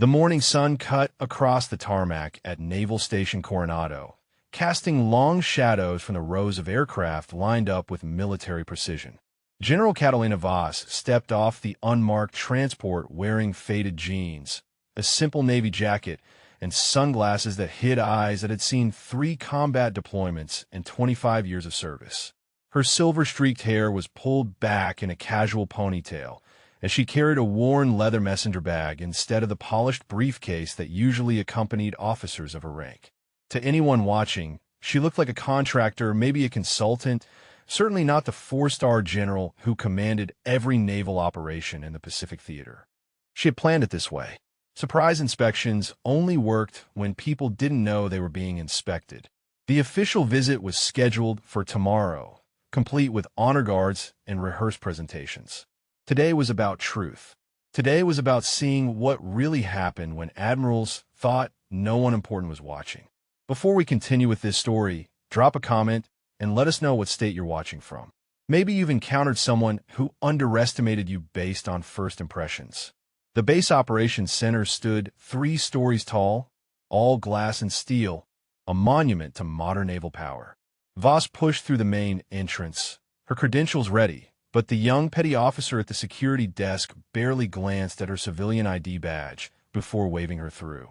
The morning sun cut across the tarmac at Naval Station Coronado, casting long shadows from the rows of aircraft lined up with military precision. General Catalina Vaz stepped off the unmarked transport wearing faded jeans, a simple Navy jacket, and sunglasses that hid eyes that had seen 3 combat deployments and 25 years of service. Her silver-streaked hair was pulled back in a casual ponytail, as she carried a worn leather messenger bag instead of the polished briefcase that usually accompanied officers of her rank. To anyone watching, she looked like a contractor, maybe a consultant, certainly not the 4-star general who commanded every naval operation in the Pacific Theater. She had planned it this way. Surprise inspections only worked when people didn't know they were being inspected. The official visit was scheduled for tomorrow, complete with honor guards and rehearsed presentations. Today was about truth. Today was about seeing what really happened when admirals thought no one important was watching. Before we continue with this story, drop a comment and let us know what state you're watching from. Maybe you've encountered someone who underestimated you based on first impressions. The base operations center stood 3 stories tall, all glass and steel, a monument to modern naval power. Voss pushed through the main entrance, her credentials ready, but the young petty officer at the security desk barely glanced at her civilian ID badge before waving her through.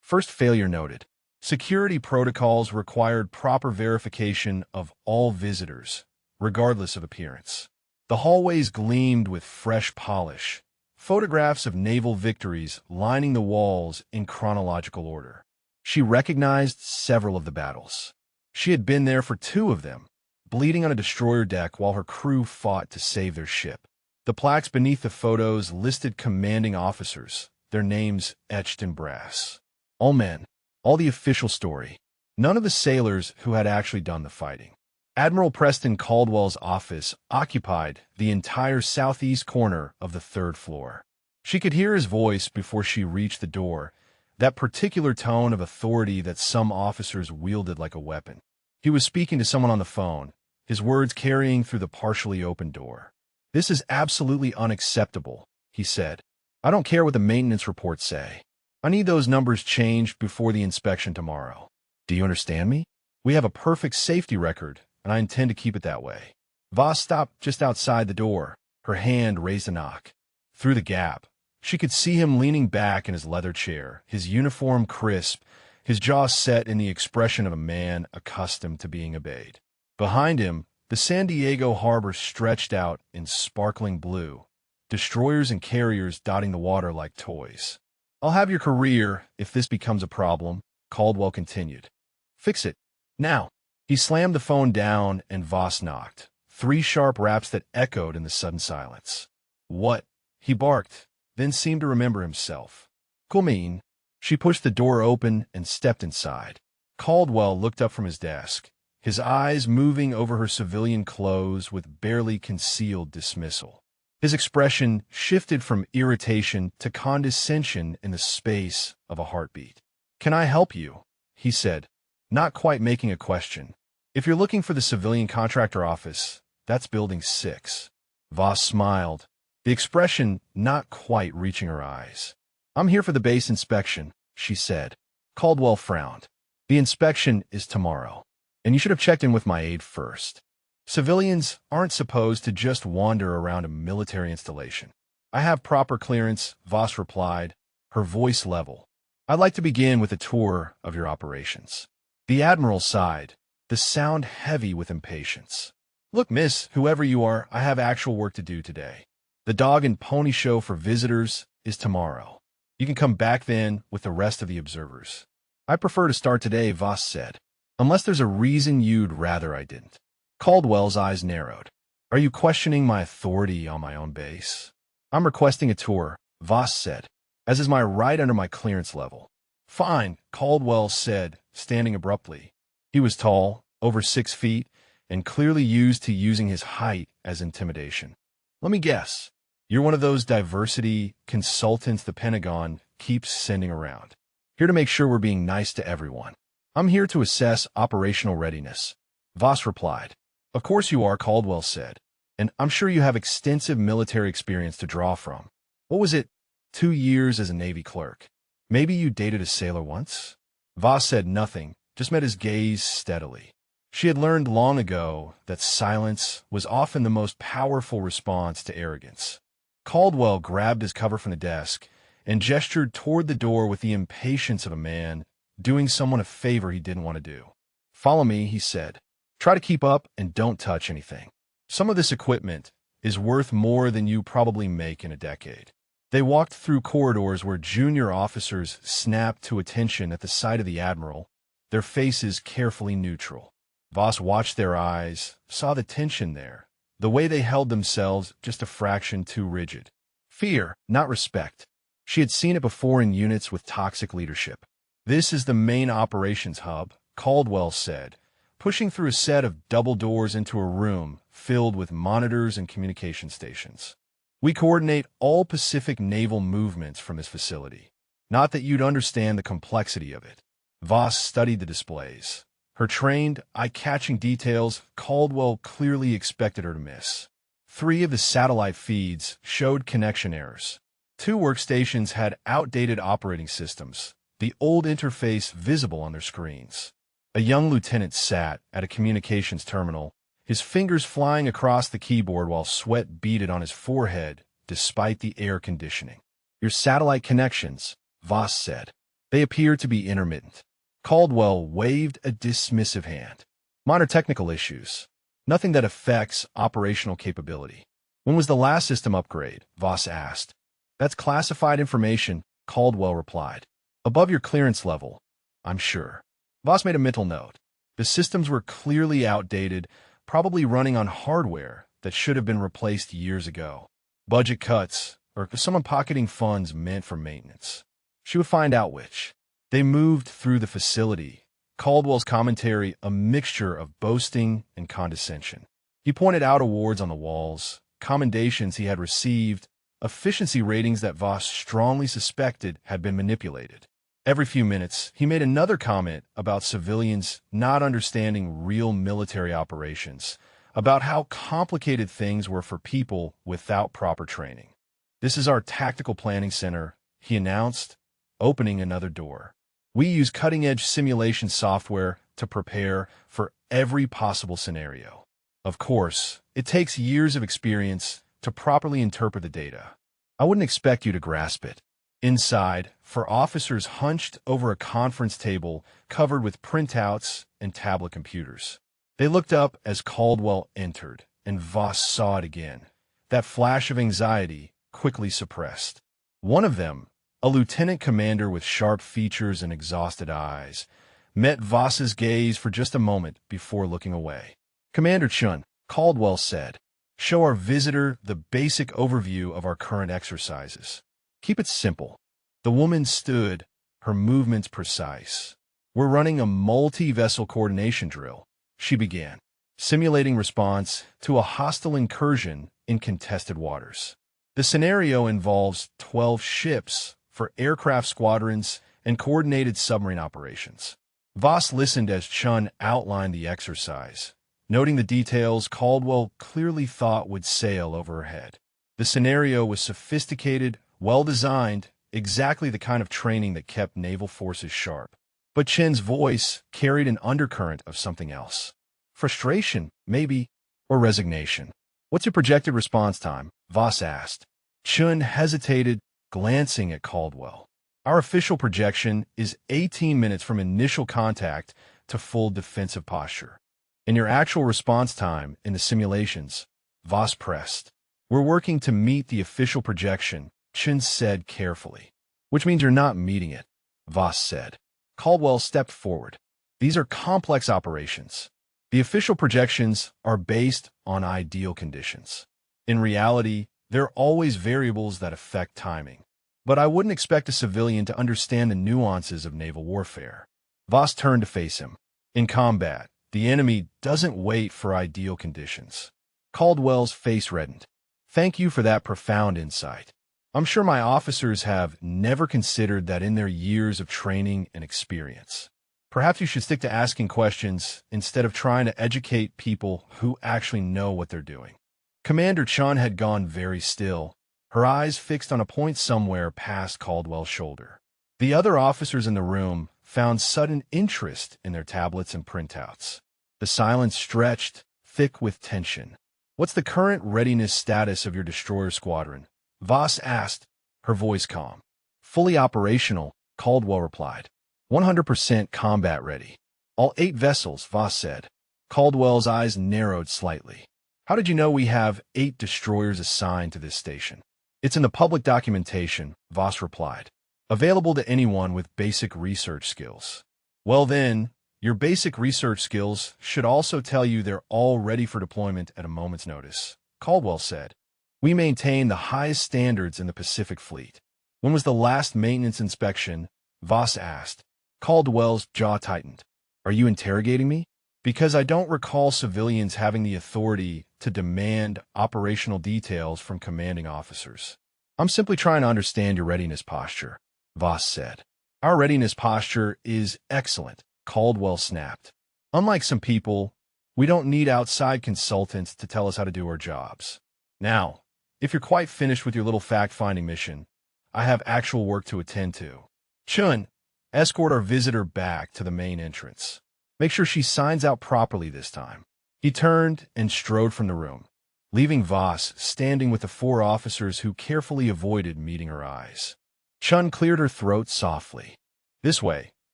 First failure noted. Security protocols required proper verification of all visitors, regardless of appearance. The hallways gleamed with fresh polish, photographs of naval victories lining the walls in chronological order. She recognized several of the battles. She had been there for 2 of them, bleeding on a destroyer deck while her crew fought to save their ship. The plaques beneath the photos listed commanding officers, their names etched in brass. All men, all the official story. None of the sailors who had actually done the fighting. Admiral Preston Caldwell's office occupied the entire southeast corner of the 3rd floor. She could hear his voice before she reached the door, that particular tone of authority that some officers wielded like a weapon. He was speaking to someone on the phone, his words carrying through the partially open door. "This is absolutely unacceptable," he said. "I don't care what the maintenance reports say. I need those numbers changed before the inspection tomorrow. Do you understand me? We have a perfect safety record, and I intend to keep it that way." Voss stopped just outside the door, her hand raised to knock. Through the gap, she could see him leaning back in his leather chair, his uniform crisp, his jaw set in the expression of a man accustomed to being obeyed. Behind him, the San Diego harbor stretched out in sparkling blue, destroyers and carriers dotting the water like toys. "I'll have your career if this becomes a problem," Caldwell continued. "Fix it. Now." He slammed the phone down and Voss knocked. 3 sharp raps that echoed in the sudden silence. "What?" he barked, then seemed to remember himself. "Come in." She pushed the door open and stepped inside. Caldwell looked up from his desk, his eyes moving over her civilian clothes with barely concealed dismissal. His expression shifted from irritation to condescension in the space of a heartbeat. "Can I help you?" he said, not quite making a question. "If you're looking for the civilian contractor office, that's Building 6. Voss smiled, the expression not quite reaching her eyes. "I'm here for the base inspection," she said. Caldwell frowned. "The inspection is tomorrow, and you should have checked in with my aide first. Civilians aren't supposed to just wander around a military installation." "I have proper clearance," Voss replied, her voice level. "I'd like to begin with a tour of your operations." The Admiral sighed, the sound heavy with impatience. "Look, miss, whoever you are, I have actual work to do today. The dog and pony show for visitors is tomorrow. You can come back then with the rest of the observers." "I prefer to start today," Voss said. "Unless there's a reason you'd rather I didn't." Caldwell's eyes narrowed. "Are you questioning my authority on my own base?" "I'm requesting a tour," Voss said, "as is my right under my clearance level." "Fine," Caldwell said, standing abruptly. He was tall, over 6 feet, and clearly used to using his height as intimidation. "Let me guess. You're one of those diversity consultants the Pentagon keeps sending around. Here to make sure we're being nice to everyone." "I'm here to assess operational readiness," Voss replied. "Of course you are," Caldwell said, "and I'm sure you have extensive military experience to draw from. What was it, 2 years as a Navy clerk?" Maybe you dated a sailor once? Voss said nothing, just met his gaze steadily. She had learned long ago that silence was often the most powerful response to arrogance. Caldwell grabbed his cover from the desk and gestured toward the door with the impatience of a man doing someone a favor he didn't want to do. "Follow me," he said. "Try to keep up and don't touch anything. Some of this equipment is worth more than you probably make in a decade." They walked through corridors where junior officers snapped to attention at the sight of the Admiral, their faces carefully neutral. Voss watched their eyes, saw the tension there, the way they held themselves just a fraction too rigid. Fear, not respect. She had seen it before in units with toxic leadership. "This is the main operations hub," Caldwell said, pushing through a set of double doors into a room filled with monitors and communication stations. "We coordinate all Pacific naval movements from this facility. Not that you'd understand the complexity of it." Voss studied the displays. Her trained, eye-catching details Caldwell clearly expected her to miss. 3 of the satellite feeds showed connection errors. 2 workstations had outdated operating systems, the old interface visible on their screens. A young lieutenant sat at a communications terminal, his fingers flying across the keyboard while sweat beaded on his forehead despite the air conditioning. "Your satellite connections," Voss said. "They appear to be intermittent." Caldwell waved a dismissive hand. "Minor technical issues. Nothing that affects operational capability." "When was the last system upgrade?" Voss asked. "That's classified information," Caldwell replied. "Above your clearance level, I'm sure." Voss made a mental note. The systems were clearly outdated, probably running on hardware that should have been replaced years ago. Budget cuts, or someone pocketing funds meant for maintenance. She would find out which. They moved through the facility, Caldwell's commentary a mixture of boasting and condescension. He pointed out awards on the walls, commendations he had received, efficiency ratings that Voss strongly suspected had been manipulated. Every few minutes, he made another comment about civilians not understanding real military operations, about how complicated things were for people without proper training. "This is our tactical planning center," he announced, opening another door. "We use cutting-edge simulation software to prepare for every possible scenario. Of course, it takes years of experience to properly interpret the data. I wouldn't expect you to grasp it." Inside, for officers hunched over a conference table covered with printouts and tablet computers. They looked up as Caldwell entered, and Voss saw it again. That flash of anxiety quickly suppressed. One of them, a lieutenant commander with sharp features and exhausted eyes, met Voss's gaze for just a moment before looking away. "Commander Chun," Caldwell said, "show our visitor the basic overview of our current exercises. Keep it simple." The woman stood, her movements precise. "We're running a multi-vessel coordination drill," she began, simulating response to a hostile incursion in contested waters. "The scenario involves 12 ships for aircraft squadrons and coordinated submarine operations." Voss listened as Chun outlined the exercise, noting the details Caldwell clearly thought would sail over her head. The scenario was sophisticated, well-designed, exactly the kind of training that kept naval forces sharp. But Chen's voice carried an undercurrent of something else. Frustration, maybe, or resignation. "What's your projected response time?" Voss asked. Chun hesitated, glancing at Caldwell. "Our official projection is 18 minutes from initial contact to full defensive posture." "And your actual response time in the simulations?" Voss pressed. "We're working to meet the official projection," Chun said carefully. "Which means you're not meeting it," Voss said. Caldwell stepped forward. "These are complex operations. The official projections are based on ideal conditions. In reality, there are always variables that affect timing. But I wouldn't expect a civilian to understand the nuances of naval warfare." Voss turned to face him. "In combat, the enemy doesn't wait for ideal conditions." Caldwell's face reddened. "Thank you for that profound insight. I'm sure my officers have never considered that in their years of training and experience. Perhaps you should stick to asking questions instead of trying to educate people who actually know what they're doing." Commander Chun had gone very still, her eyes fixed on a point somewhere past Caldwell's shoulder. The other officers in the room found sudden interest in their tablets and printouts. The silence stretched, thick with tension. "What's the current readiness status of your destroyer squadron?" Voss asked, her voice calm. "Fully operational," Caldwell replied. 100% combat ready. "All 8 vessels," Voss said. Caldwell's eyes narrowed slightly. "How did you know we have 8 destroyers assigned to this station?" "It's in the public documentation," Voss replied. "Available to anyone with basic research skills." "Well then, your basic research skills should also tell you they're all ready for deployment at a moment's notice," Caldwell said. "We maintain the highest standards in the Pacific Fleet." "When was the last maintenance inspection?" Voss asked. Caldwell's jaw tightened. "Are you interrogating me?" "Because I don't recall civilians having the authority to demand operational details from commanding officers." "I'm simply trying to understand your readiness posture," Voss said. "Our readiness posture is excellent," Caldwell snapped. "Unlike some people, we don't need outside consultants to tell us how to do our jobs. Now, if you're quite finished with your little fact-finding mission, I have actual work to attend to. Chun, escort our visitor back to the main entrance. Make sure she signs out properly this time." He turned and strode from the room, leaving Voss standing with the 4 officers who carefully avoided meeting her eyes. Chun cleared her throat softly. "This way,"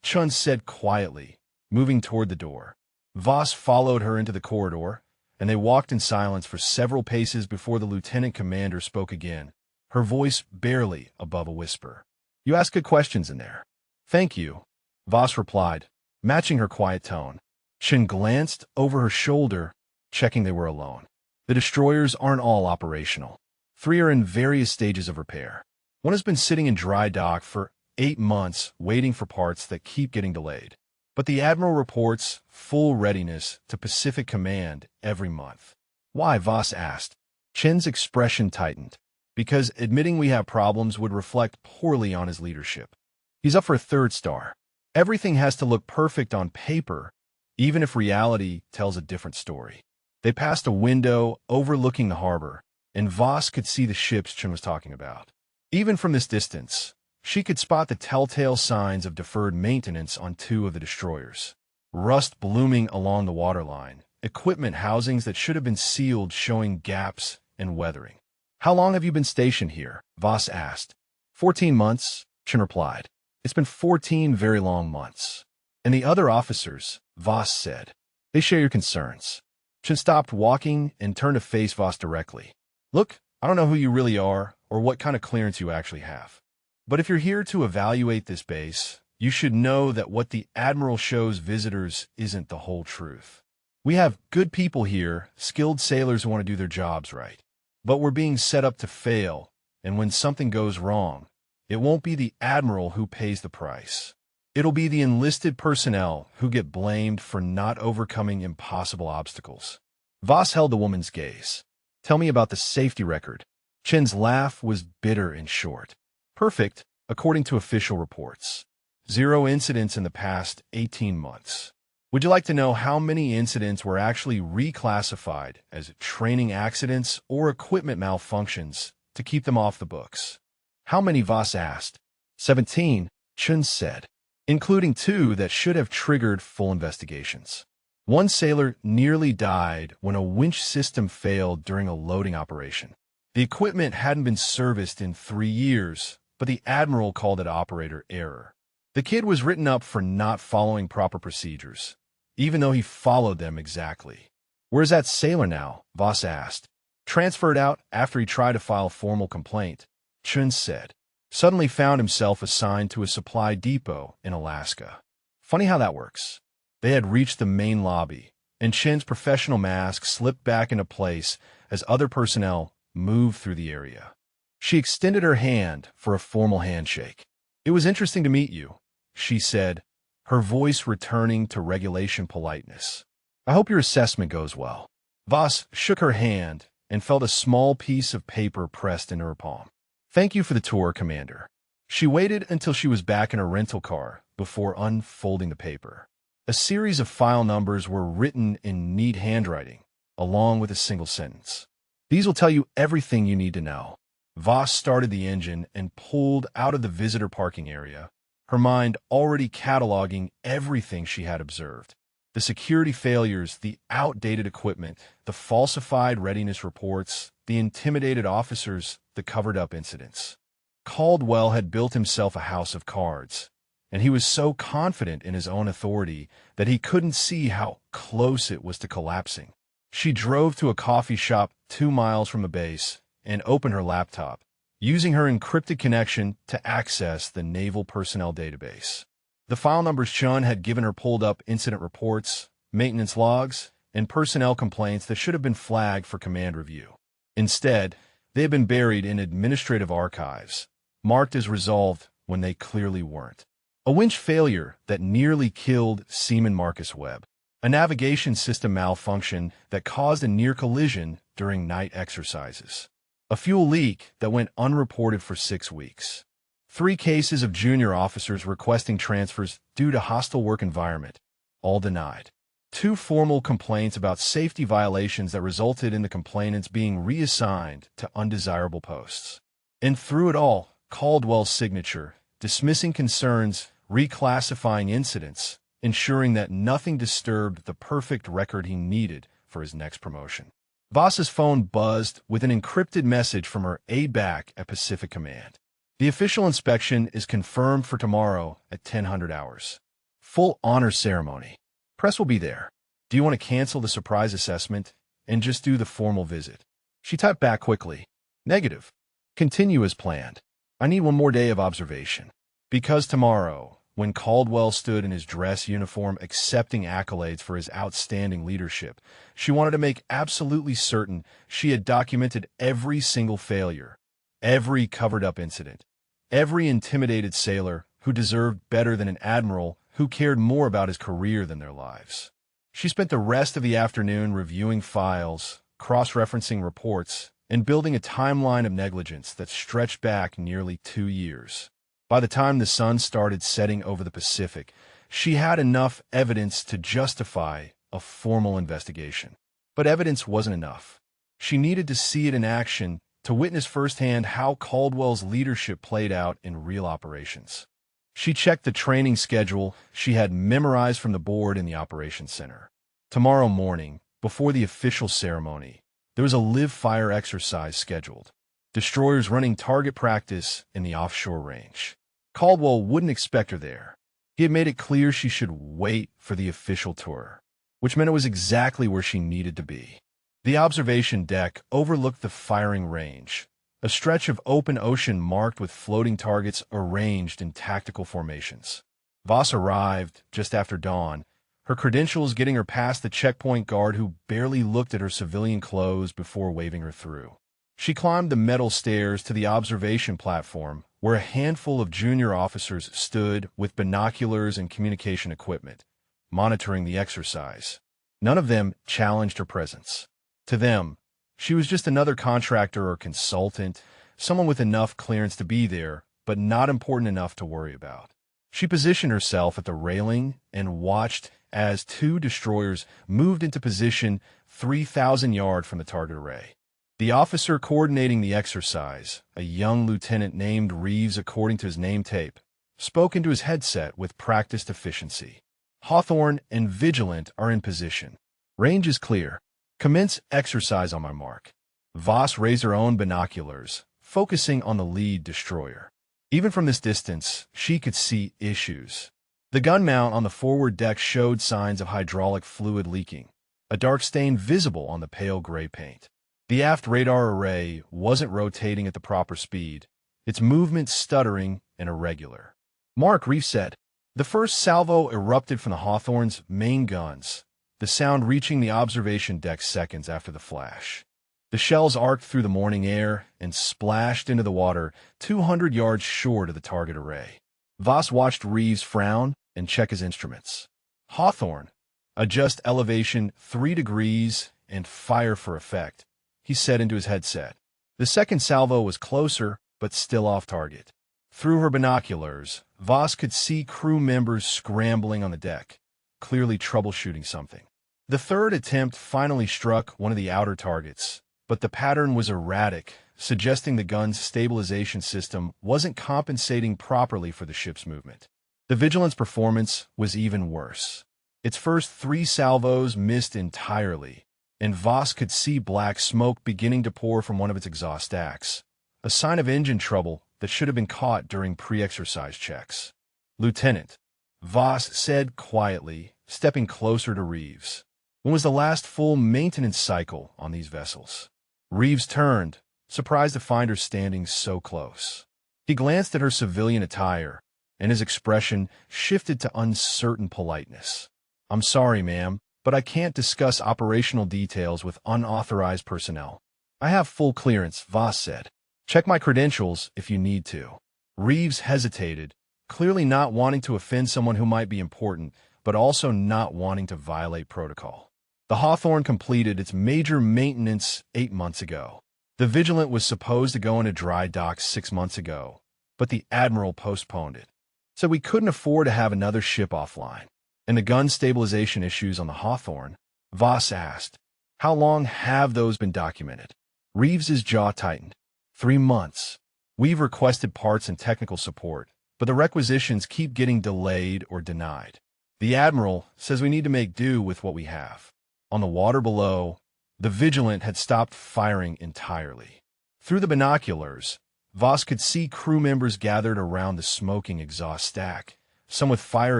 Chun said quietly, moving toward the door. Voss followed her into the corridor, and they walked in silence for several paces before the lieutenant commander spoke again, her voice barely above a whisper. "You ask good questions in there." "Thank you," Voss replied, matching her quiet tone. Chun glanced over her shoulder, checking they were alone. "The destroyers aren't all operational. 3 are in various stages of repair. 1 has been sitting in dry dock for 8 months waiting for parts that keep getting delayed. But the Admiral reports full readiness to Pacific Command every month." "Why?" Voss asked. Chen's expression tightened. "Because admitting we have problems would reflect poorly on his leadership. He's up for a 3rd star. Everything has to look perfect on paper, even if reality tells a different story." They passed a window overlooking the harbor, and Voss could see the ships Chen was talking about. Even from this distance, she could spot the telltale signs of deferred maintenance on 2 of the destroyers. Rust blooming along the waterline, equipment housings that should have been sealed showing gaps and weathering. "How long have you been stationed here?" Voss asked. 14 months, Chen replied. "It's been 14 very long months." "And the other officers," Voss said. "They share your concerns." Chen stopped walking and turned to face Voss directly. "Look, I don't know who you really are or what kind of clearance you actually have. But if you're here to evaluate this base, you should know that what the Admiral shows visitors isn't the whole truth. We have good people here, skilled sailors who want to do their jobs right. But we're being set up to fail, and when something goes wrong, it won't be the Admiral who pays the price. It'll be the enlisted personnel who get blamed for not overcoming impossible obstacles." Voss held the woman's gaze. "Tell me about the safety record." Chen's laugh was bitter and short. "Perfect, according to official reports. 0 incidents in the past 18 months. Would you like to know how many incidents were actually reclassified as training accidents or equipment malfunctions to keep them off the books?" "How many?" Voss asked. 17, Chun said, including 2 that should have triggered full investigations. 1 sailor nearly died when a winch system failed during a loading operation. The equipment hadn't been serviced in 3 years, but the Admiral called it operator error. The kid was written up for not following proper procedures, even though he followed them exactly. "Where's that sailor now?" Voss asked. "Transferred out after he tried to file a formal complaint," Chun said. "Suddenly found himself assigned to a supply depot in Alaska. Funny how that works." They had reached the main lobby, and Chen's professional mask slipped back into place as other personnel moved through the area. She extended her hand for a formal handshake. "It was interesting to meet you," she said, her voice returning to regulation politeness. "I hope your assessment goes well." Voss shook her hand and felt a small piece of paper pressed into her palm. "Thank you for the tour, Commander." She waited until she was back in her rental car before unfolding the paper. A series of file numbers were written in neat handwriting, along with a single sentence. "These will tell you everything you need to know." Voss started the engine and pulled out of the visitor parking area, her mind already cataloging everything she had observed. The security failures, the outdated equipment, the falsified readiness reports, the intimidated officers, the covered-up incidents. Caldwell had built himself a house of cards, and he was so confident in his own authority that he couldn't see how close it was to collapsing. She drove to a coffee shop 2 miles from the base and opened her laptop, using her encrypted connection to access the Naval Personnel Database. The file numbers Chun had given her pulled up incident reports, maintenance logs, and personnel complaints that should have been flagged for command review. Instead, they had been buried in administrative archives, marked as resolved when they clearly weren't. A winch failure that nearly killed Seaman Marcus Webb. A navigation system malfunction that caused a near collision during night exercises. A fuel leak that went unreported for 6 weeks. 3 cases of junior officers requesting transfers due to hostile work environment, all denied. 2 formal complaints about safety violations that resulted in the complainants being reassigned to undesirable posts. And through it all, Caldwell's signature, dismissing concerns, reclassifying incidents, ensuring that nothing disturbed the perfect record he needed for his next promotion. Voss's phone buzzed with an encrypted message from her aide-back at Pacific Command. The official inspection is confirmed for tomorrow at 1000 hours. Full honor ceremony. Press will be there. Do you want to cancel the surprise assessment and just do the formal visit? She typed back quickly. Negative. Continue as planned. I need 1 more day of observation. Because tomorrow, when Caldwell stood in his dress uniform accepting accolades for his outstanding leadership, she wanted to make absolutely certain she had documented every single failure, every covered-up incident, every intimidated sailor who deserved better than an admiral who cared more about his career than their lives. She spent the rest of the afternoon reviewing files, cross-referencing reports, and building a timeline of negligence that stretched back nearly 2 years. By the time the sun started setting over the Pacific, she had enough evidence to justify a formal investigation. But evidence wasn't enough. She needed to see it in action, to witness firsthand how Caldwell's leadership played out in real operations. She checked the training schedule she had memorized from the board in the operations center. Tomorrow morning, before the official ceremony, there was a live-fire exercise scheduled. Destroyers running target practice in the offshore range. Caldwell wouldn't expect her there. He had made it clear she should wait for the official tour, which meant it was exactly where she needed to be. The observation deck overlooked the firing range, a stretch of open ocean marked with floating targets arranged in tactical formations. Voss arrived just after dawn, her credentials getting her past the checkpoint guard who barely looked at her civilian clothes before waving her through. She climbed the metal stairs to the observation platform, where a handful of junior officers stood with binoculars and communication equipment, monitoring the exercise. None of them challenged her presence. To them, she was just another contractor or consultant, someone with enough clearance to be there, but not important enough to worry about. She positioned herself at the railing and watched as 2 destroyers moved into position 3,000 yards from the target array. The officer coordinating the exercise, a young lieutenant named Reeves according to his name tape, spoke into his headset with practiced efficiency. Hawthorne and Vigilant are in position. Range is clear. Commence exercise on my mark. Voss raised her own binoculars, focusing on the lead destroyer. Even from this distance, she could see issues. The gun mount on the forward deck showed signs of hydraulic fluid leaking, a dark stain visible on the pale gray paint. The aft radar array wasn't rotating at the proper speed, its movement stuttering and irregular. Mark Reef said. The first salvo erupted from the Hawthorne's main guns, the sound reaching the observation deck seconds after the flash. The shells arced through the morning air and splashed into the water 200 yards short of the target array. Voss watched Reeves frown and check his instruments. Hawthorne, adjust elevation 3 degrees and fire for effect, he said into his headset. The second salvo was closer, but still off target. Through her binoculars, Voss could see crew members scrambling on the deck, clearly troubleshooting something. The third attempt finally struck one of the outer targets, but the pattern was erratic, suggesting the gun's stabilization system wasn't compensating properly for the ship's movement. The Vigilant's performance was even worse. Its first 3 salvos missed entirely, and Voss could see black smoke beginning to pour from one of its exhaust stacks, a sign of engine trouble that should have been caught during pre-exercise checks. "Lieutenant," Voss said quietly, stepping closer to Reeves. "When was the last full maintenance cycle on these vessels?" Reeves turned, surprised to find her standing so close. He glanced at her civilian attire, and his expression shifted to uncertain politeness. "I'm sorry, ma'am, but I can't discuss operational details with unauthorized personnel." "I have full clearance," Voss said. "Check my credentials if you need to." Reeves hesitated, clearly not wanting to offend someone who might be important, but also not wanting to violate protocol. The Hawthorne completed its major maintenance 8 months ago. The Vigilant was supposed to go into dry dock 6 months ago, but the Admiral postponed it. So we couldn't afford to have another ship offline. "And the gun stabilization issues on the Hawthorne?" Voss asked. "How long have those been documented?" Reeves's jaw tightened. 3 months. "We've requested parts and technical support, but the requisitions keep getting delayed or denied. The Admiral says we need to make do with what we have." On the water below, the Vigilant had stopped firing entirely. Through the binoculars, Voss could see crew members gathered around the smoking exhaust stack, some with fire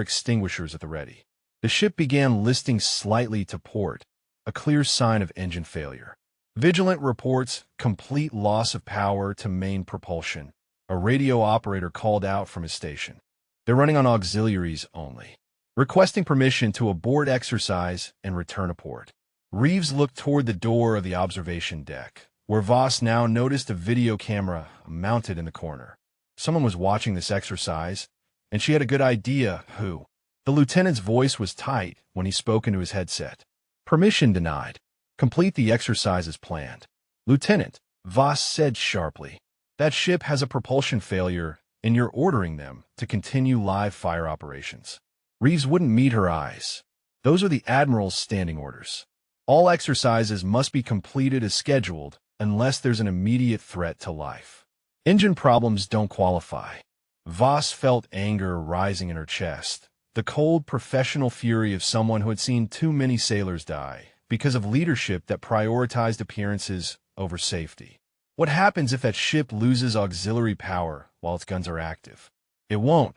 extinguishers at the ready. The ship began listing slightly to port, a clear sign of engine failure. "Vigilant reports complete loss of power to main propulsion," a radio operator called out from his station. "They're running on auxiliaries only. Requesting permission to abort exercise and return to port." Reeves looked toward the door of the observation deck, where Voss now noticed a video camera mounted in the corner. Someone was watching this exercise, and she had a good idea who. The lieutenant's voice was tight when he spoke into his headset. "Permission denied. Complete the exercise as planned." "Lieutenant," Voss said sharply, "that ship has a propulsion failure, and you're ordering them to continue live fire operations." Reeves wouldn't meet her eyes. "Those are the Admiral's standing orders. All exercises must be completed as scheduled unless there's an immediate threat to life. Engine problems don't qualify." Voss felt anger rising in her chest, the cold professional fury of someone who had seen too many sailors die because of leadership that prioritized appearances over safety. What happens if that ship loses auxiliary power while its guns are active? "It won't,"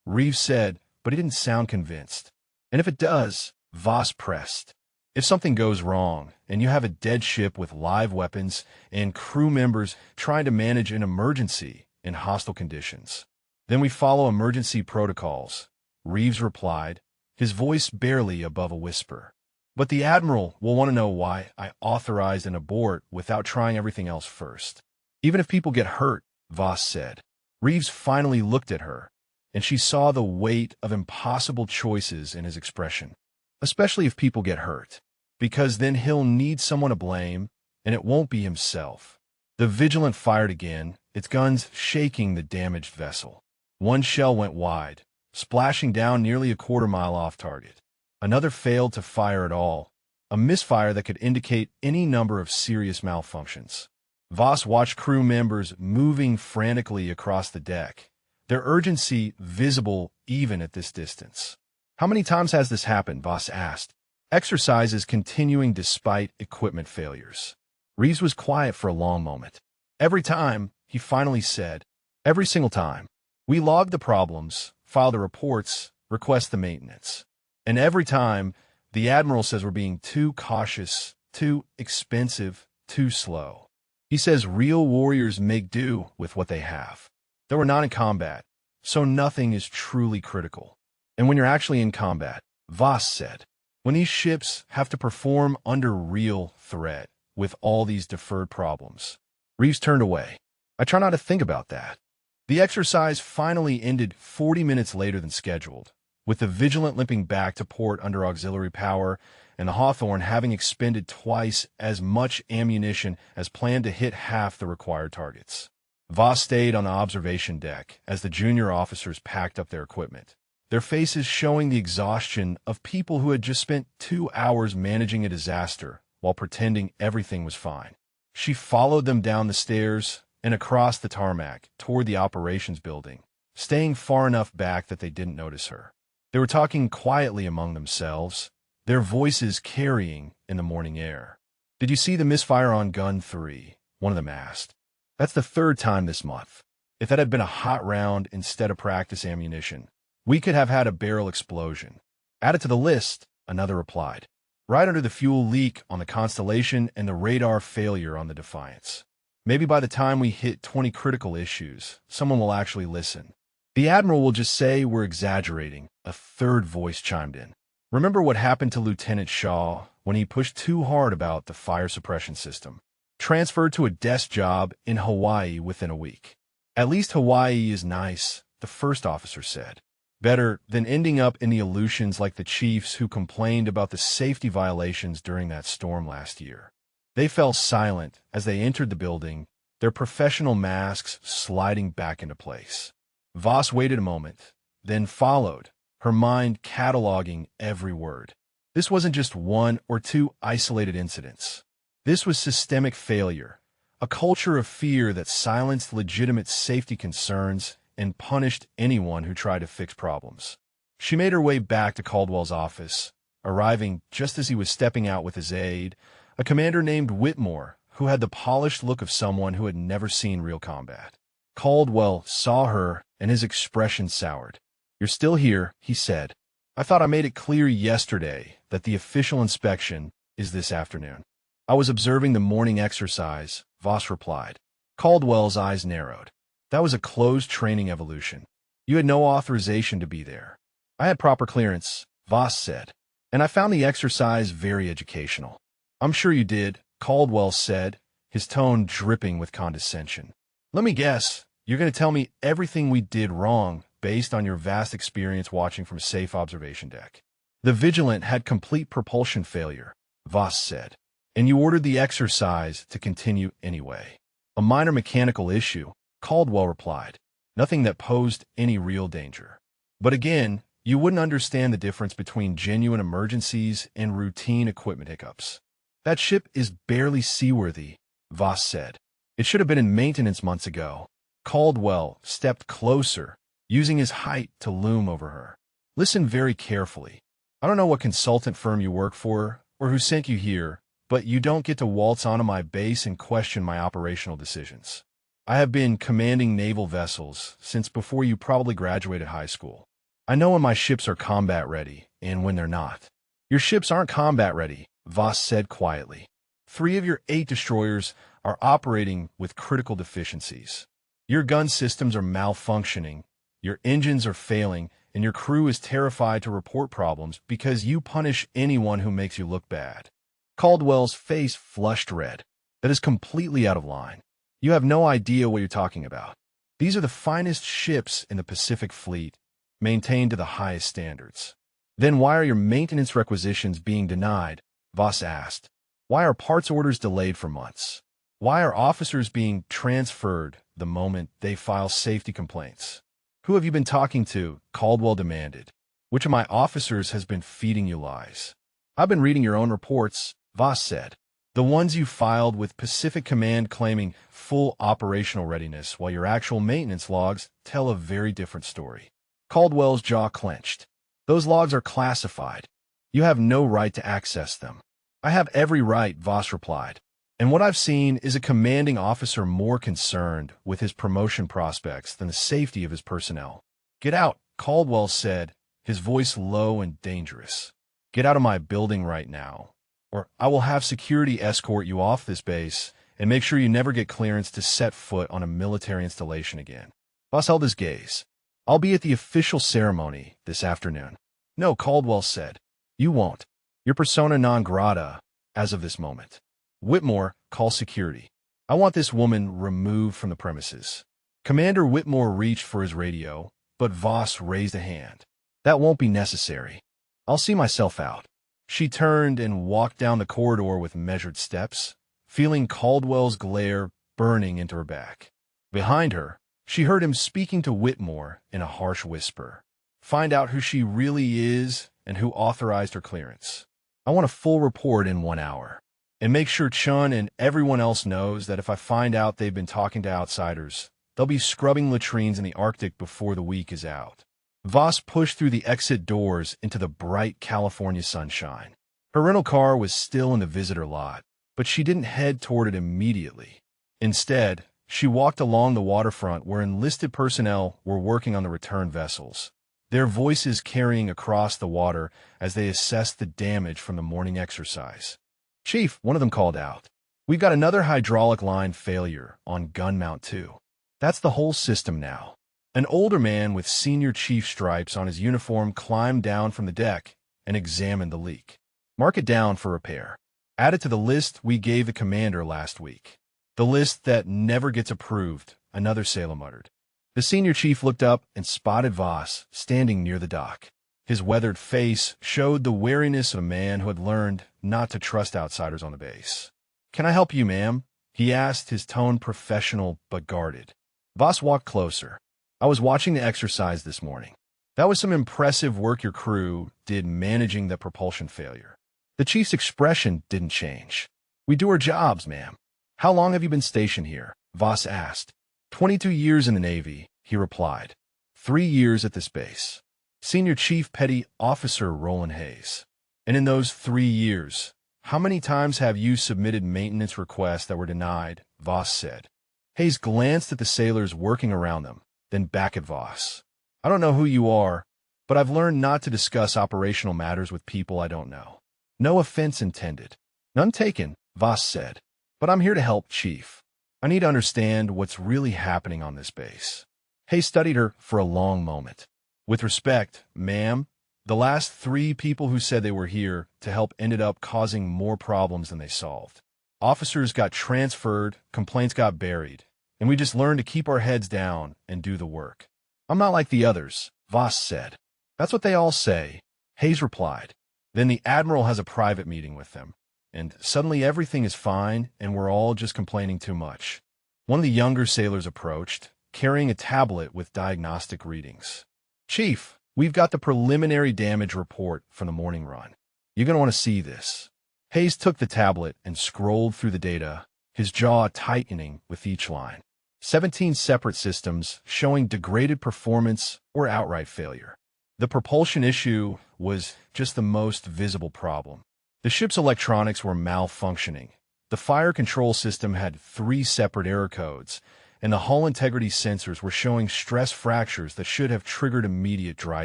Reeves said, but he didn't sound convinced. "And if it does," Voss pressed, "if something goes wrong and you have a dead ship with live weapons and crew members trying to manage an emergency in hostile conditions, then we follow emergency protocols," Reeves replied, his voice barely above a whisper. "But the Admiral will want to know why I authorized an abort without trying everything else first." "Even if people get hurt," Voss said. Reeves finally looked at her, and she saw the weight of impossible choices in his expression. "Especially if people get hurt, because then he'll need someone to blame, and it won't be himself." The Vigilant fired again, its guns shaking the damaged vessel. One shell went wide, splashing down nearly a quarter-mile off target. Another failed to fire at all, a misfire that could indicate any number of serious malfunctions. Voss watched crew members moving frantically across the deck, their urgency visible even at this distance. "How many times has this happened?" Voss asked. "Exercises continuing despite equipment failures." Reeves was quiet for a long moment. "Every time," he finally said. "Every single time. We log the problems, file the reports, request the maintenance. And every time, the Admiral says we're being too cautious, too expensive, too slow. He says real warriors make do with what they have. That we're not in combat, so nothing is truly critical. And when you're actually in combat," Voss said, "when these ships have to perform under real threat with all these deferred problems." Reeves turned away. "I try not to think about that." The exercise finally ended 40 minutes later than scheduled, with the Vigilant limping back to port under auxiliary power and the Hawthorne having expended twice as much ammunition as planned to hit half the required targets. Voss stayed on the observation deck as the junior officers packed up their equipment, their faces showing the exhaustion of people who had just spent 2 hours managing a disaster while pretending everything was fine. She followed them down the stairs and across the tarmac toward the operations building, staying far enough back that they didn't notice her. They were talking quietly among themselves, their voices carrying in the morning air. "Did you see the misfire on Gun 3? One of them asked. "That's the third time this month. If that had been a hot round instead of practice ammunition, we could have had a barrel explosion." "Add it to the list," another replied. "Right under the fuel leak on the Constellation and the radar failure on the Defiance. Maybe by the time we hit 20 critical issues, someone will actually listen. The Admiral will just say we're exaggerating," a third voice chimed in. "Remember what happened to Lieutenant Shaw when he pushed too hard about the fire suppression system? Transferred to a desk job in Hawaii within a week. At least Hawaii is nice," the first officer said. "Better than ending up in the Aleutians like the chiefs who complained about the safety violations during that storm last year." They fell silent as they entered the building, their professional masks sliding back into place. Voss waited a moment, then followed, her mind cataloging every word. This wasn't just one or two isolated incidents. This was systemic failure, a culture of fear that silenced legitimate safety concerns and punished anyone who tried to fix problems. She made her way back to Caldwell's office, arriving just as he was stepping out with his aide, a commander named Whitmore, who had the polished look of someone who had never seen real combat. Caldwell saw her, and his expression soured. "You're still here," he said. "I thought I made it clear yesterday that the official inspection is this afternoon." "I was observing the morning exercise," Voss replied. Caldwell's eyes narrowed. "That was a closed training evolution. You had no authorization to be there." "I had proper clearance," Voss said, "and I found the exercise very educational." "I'm sure you did," Caldwell said, his tone dripping with condescension. "Let me guess, you're going to tell me everything we did wrong based on your vast experience watching from a safe observation deck." "The Vigilant had complete propulsion failure," Voss said, "and you ordered the exercise to continue anyway." "A minor mechanical issue," Caldwell replied. "Nothing that posed any real danger. But again, you wouldn't understand the difference between genuine emergencies and routine equipment hiccups." "That ship is barely seaworthy," Voss said. "It should have been in maintenance months ago." Caldwell stepped closer, using his height to loom over her. "Listen very carefully. I don't know what consultant firm you work for or who sent you here, but you don't get to waltz onto my base and question my operational decisions. I have been commanding naval vessels since before you probably graduated high school. I know when my ships are combat ready and when they're not." "Your ships aren't combat ready," Voss said quietly. 3 of your 8 destroyers are operating with critical deficiencies. Your gun systems are malfunctioning, your engines are failing, and your crew is terrified to report problems because you punish anyone who makes you look bad." Caldwell's face flushed red. "That is completely out of line. You have no idea what you're talking about. These are the finest ships in the Pacific Fleet, maintained to the highest standards." "Then why are your maintenance requisitions being denied?" Voss asked. "Why are parts orders delayed for months? Why are officers being transferred the moment they file safety complaints?" "Who have you been talking to?" Caldwell demanded. "Which of my officers has been feeding you lies?" "I've been reading your own reports," Voss said. "The ones you filed with Pacific Command claiming full operational readiness, while your actual maintenance logs tell a very different story." Caldwell's jaw clenched. "Those logs are classified. You have no right to access them." "I have every right," Voss replied. "And what I've seen is a commanding officer more concerned with his promotion prospects than the safety of his personnel." "Get out," Caldwell said, his voice low and dangerous. "Get out of my building right now, or I will have security escort you off this base and make sure you never get clearance to set foot on a military installation again." Voss held his gaze. "I'll be at the official ceremony this afternoon." "No," Caldwell said. "You won't. You're persona non grata as of this moment. Whitmore, call security. I want this woman removed from the premises." Commander Whitmore reached for his radio, but Voss raised a hand. "That won't be necessary. I'll see myself out." She turned and walked down the corridor with measured steps, feeling Caldwell's glare burning into her back. Behind her, she heard him speaking to Whitmore in a harsh whisper. "Find out who she really is and who authorized her clearance. I want a full report in 1 hour. And make sure Chun and everyone else knows that if I find out they've been talking to outsiders, They'll be scrubbing latrines in the Arctic before the week is out. Voss pushed through the exit doors into the bright California sunshine. Her rental car was still in the visitor lot, but she didn't head toward it immediately. Instead, she walked along the waterfront where enlisted personnel were working on the return vessels, their voices carrying across the water as they assessed the damage from the morning exercise. "Chief," one of them called out, "we've got another hydraulic line failure on gun mount 2. That's the whole system now." An older man with senior chief stripes on his uniform climbed down from the deck and examined the leak. "Mark it down for repair. Add it to the list we gave the commander last week." "The list that never gets approved," another sailor muttered. The senior chief looked up and spotted Voss standing near the dock. His weathered face showed the wariness of a man who had learned not to trust outsiders on the base. "Can I help you, ma'am?" he asked, his tone professional but guarded. Voss walked closer. "I was watching the exercise this morning. That was some impressive work your crew did managing the propulsion failure." The chief's expression didn't change. "We do our jobs, ma'am." "How long have you been stationed here?" Voss asked. 22 years in the Navy," he replied. 3 years at this base." Senior Chief Petty Officer Roland Hayes. "And in those 3 years, how many times have you submitted maintenance requests that were denied?" Voss said. Hayes glanced at the sailors working around them, then back at Voss. "I don't know who you are, but I've learned not to discuss operational matters with people I don't know." "No offense intended." "None taken," Voss said. "But I'm here to help, Chief. I need to understand what's really happening on this base." Hayes studied her for a long moment. "With respect, ma'am, the last 3 people who said they were here to help ended up causing more problems than they solved. Officers got transferred, complaints got buried, and we just learned to keep our heads down and do the work." "I'm not like the others," Voss said. "That's what they all say," Hayes replied. "Then the Admiral has a private meeting with them, and suddenly everything is fine and we're all just complaining too much." One of the younger sailors approached, carrying a tablet with diagnostic readings. "Chief, we've got the preliminary damage report from the morning run. You're going to want to see this." Hayes took the tablet and scrolled through the data, his jaw tightening with each line. 17 separate systems showing degraded performance or outright failure. The propulsion issue was just the most visible problem. The ship's electronics were malfunctioning. The fire control system had 3 separate error codes, and the hull integrity sensors were showing stress fractures that should have triggered immediate dry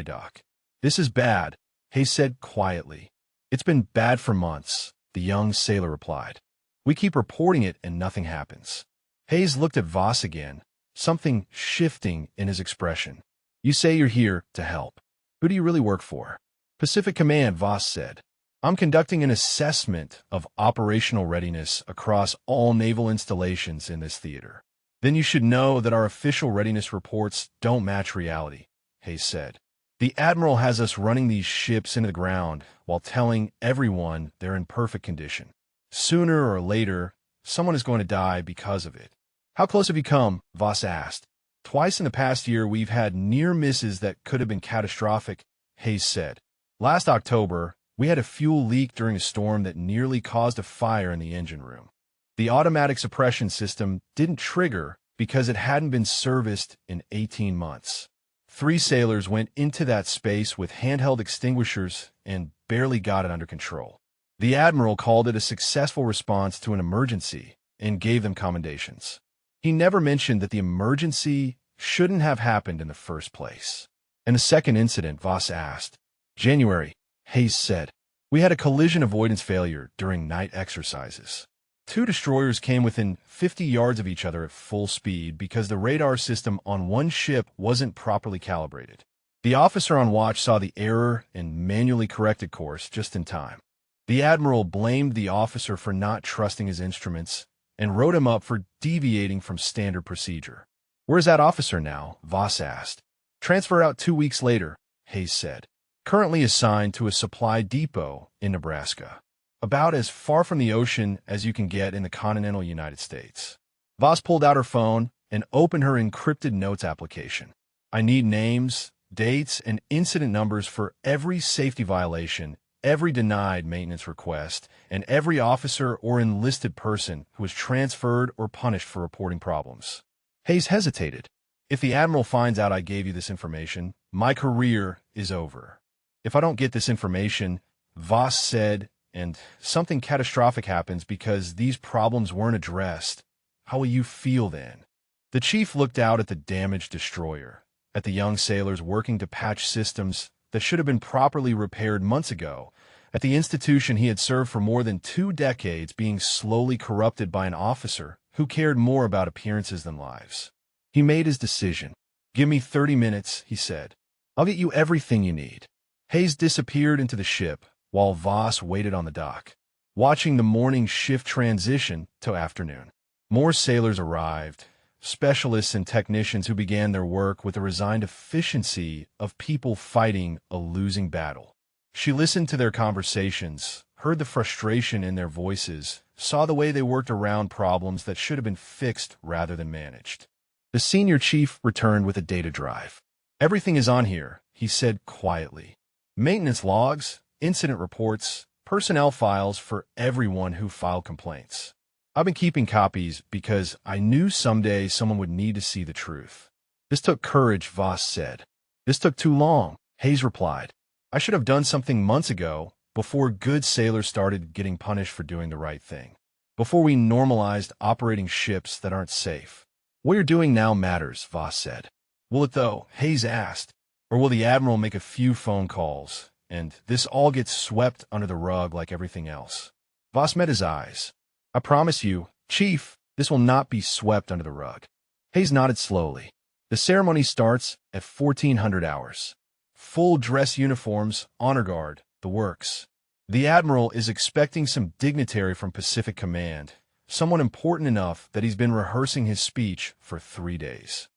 dock. "This is bad," Hayes said quietly. "It's been bad for months," the young sailor replied. "We keep reporting it and nothing happens." Hayes looked at Voss again, something shifting in his expression. "You say you're here to help. Who do you really work for?" "Pacific Command," Voss said. "I'm conducting an assessment of operational readiness across all naval installations in this theater." "Then you should know that our official readiness reports don't match reality," Hayes said. "The Admiral has us running these ships into the ground while telling everyone they're in perfect condition. Sooner or later, someone is going to die because of it." "How close have you come?" Voss asked. "Twice in the past year we've had near misses that could have been catastrophic," Hayes said. "Last October, we had a fuel leak during a storm that nearly caused a fire in the engine room. The automatic suppression system didn't trigger because it hadn't been serviced in 18 months. 3 sailors went into that space with handheld extinguishers and barely got it under control. The Admiral called it a successful response to an emergency and gave them commendations. He never mentioned that the emergency shouldn't have happened in the first place." "And the second incident?" Voss asked. "January," Hayes said. "We had a collision avoidance failure during night exercises. 2 destroyers came within 50 yards of each other at full speed because the radar system on one ship wasn't properly calibrated. The officer on watch saw the error and manually corrected course just in time. The Admiral blamed the officer for not trusting his instruments and wrote him up for deviating from standard procedure." "Where's that officer now?" Voss asked. "Transfer out 2 weeks later," Hayes said. "Currently assigned to a supply depot in Nebraska, about as far from the ocean as you can get in the continental United States." Voss pulled out her phone and opened her encrypted notes application. "I need names, dates, and incident numbers for every safety violation, every denied maintenance request, and every officer or enlisted person who was transferred or punished for reporting problems." Hayes hesitated. If the Admiral finds out I gave you this information, my career is over. If I don't get this information, Voss said, and something catastrophic happens because these problems weren't addressed, how will you feel then? The chief looked out at the damaged destroyer, at the young sailors working to patch systems that should have been properly repaired months ago, at the institution he had served for more than 2 decades being slowly corrupted by an officer who cared more about appearances than lives. He made his decision. "Give me 30 minutes," he said. "I'll get you everything you need." Hayes disappeared into the ship, while Voss waited on the dock, watching the morning shift transition to afternoon. More sailors arrived, specialists and technicians who began their work with the resigned efficiency of people fighting a losing battle. She listened to their conversations, heard the frustration in their voices, saw the way they worked around problems that should have been fixed rather than managed. The senior chief returned with a data drive. "Everything is on here," he said quietly. "Maintenance logs, incident reports, personnel files for everyone who filed complaints. I've been keeping copies because I knew someday someone would need to see the truth." "This took courage," Voss said. "This took too long," Hayes replied. "I should have done something months ago, before good sailors started getting punished for doing the right thing. Before we normalized operating ships that aren't safe." "What you're doing now matters," Voss said. "Will it though?" Hayes asked. "Or will the Admiral make a few phone calls, and this all gets swept under the rug like everything else?" Voss met his eyes. "I promise you, Chief, this will not be swept under the rug." Hayes nodded slowly. "The ceremony starts at 1400 hours. Full dress uniforms, honor guard, the works. The Admiral is expecting some dignitary from Pacific Command, someone important enough that he's been rehearsing his speech for 3 days."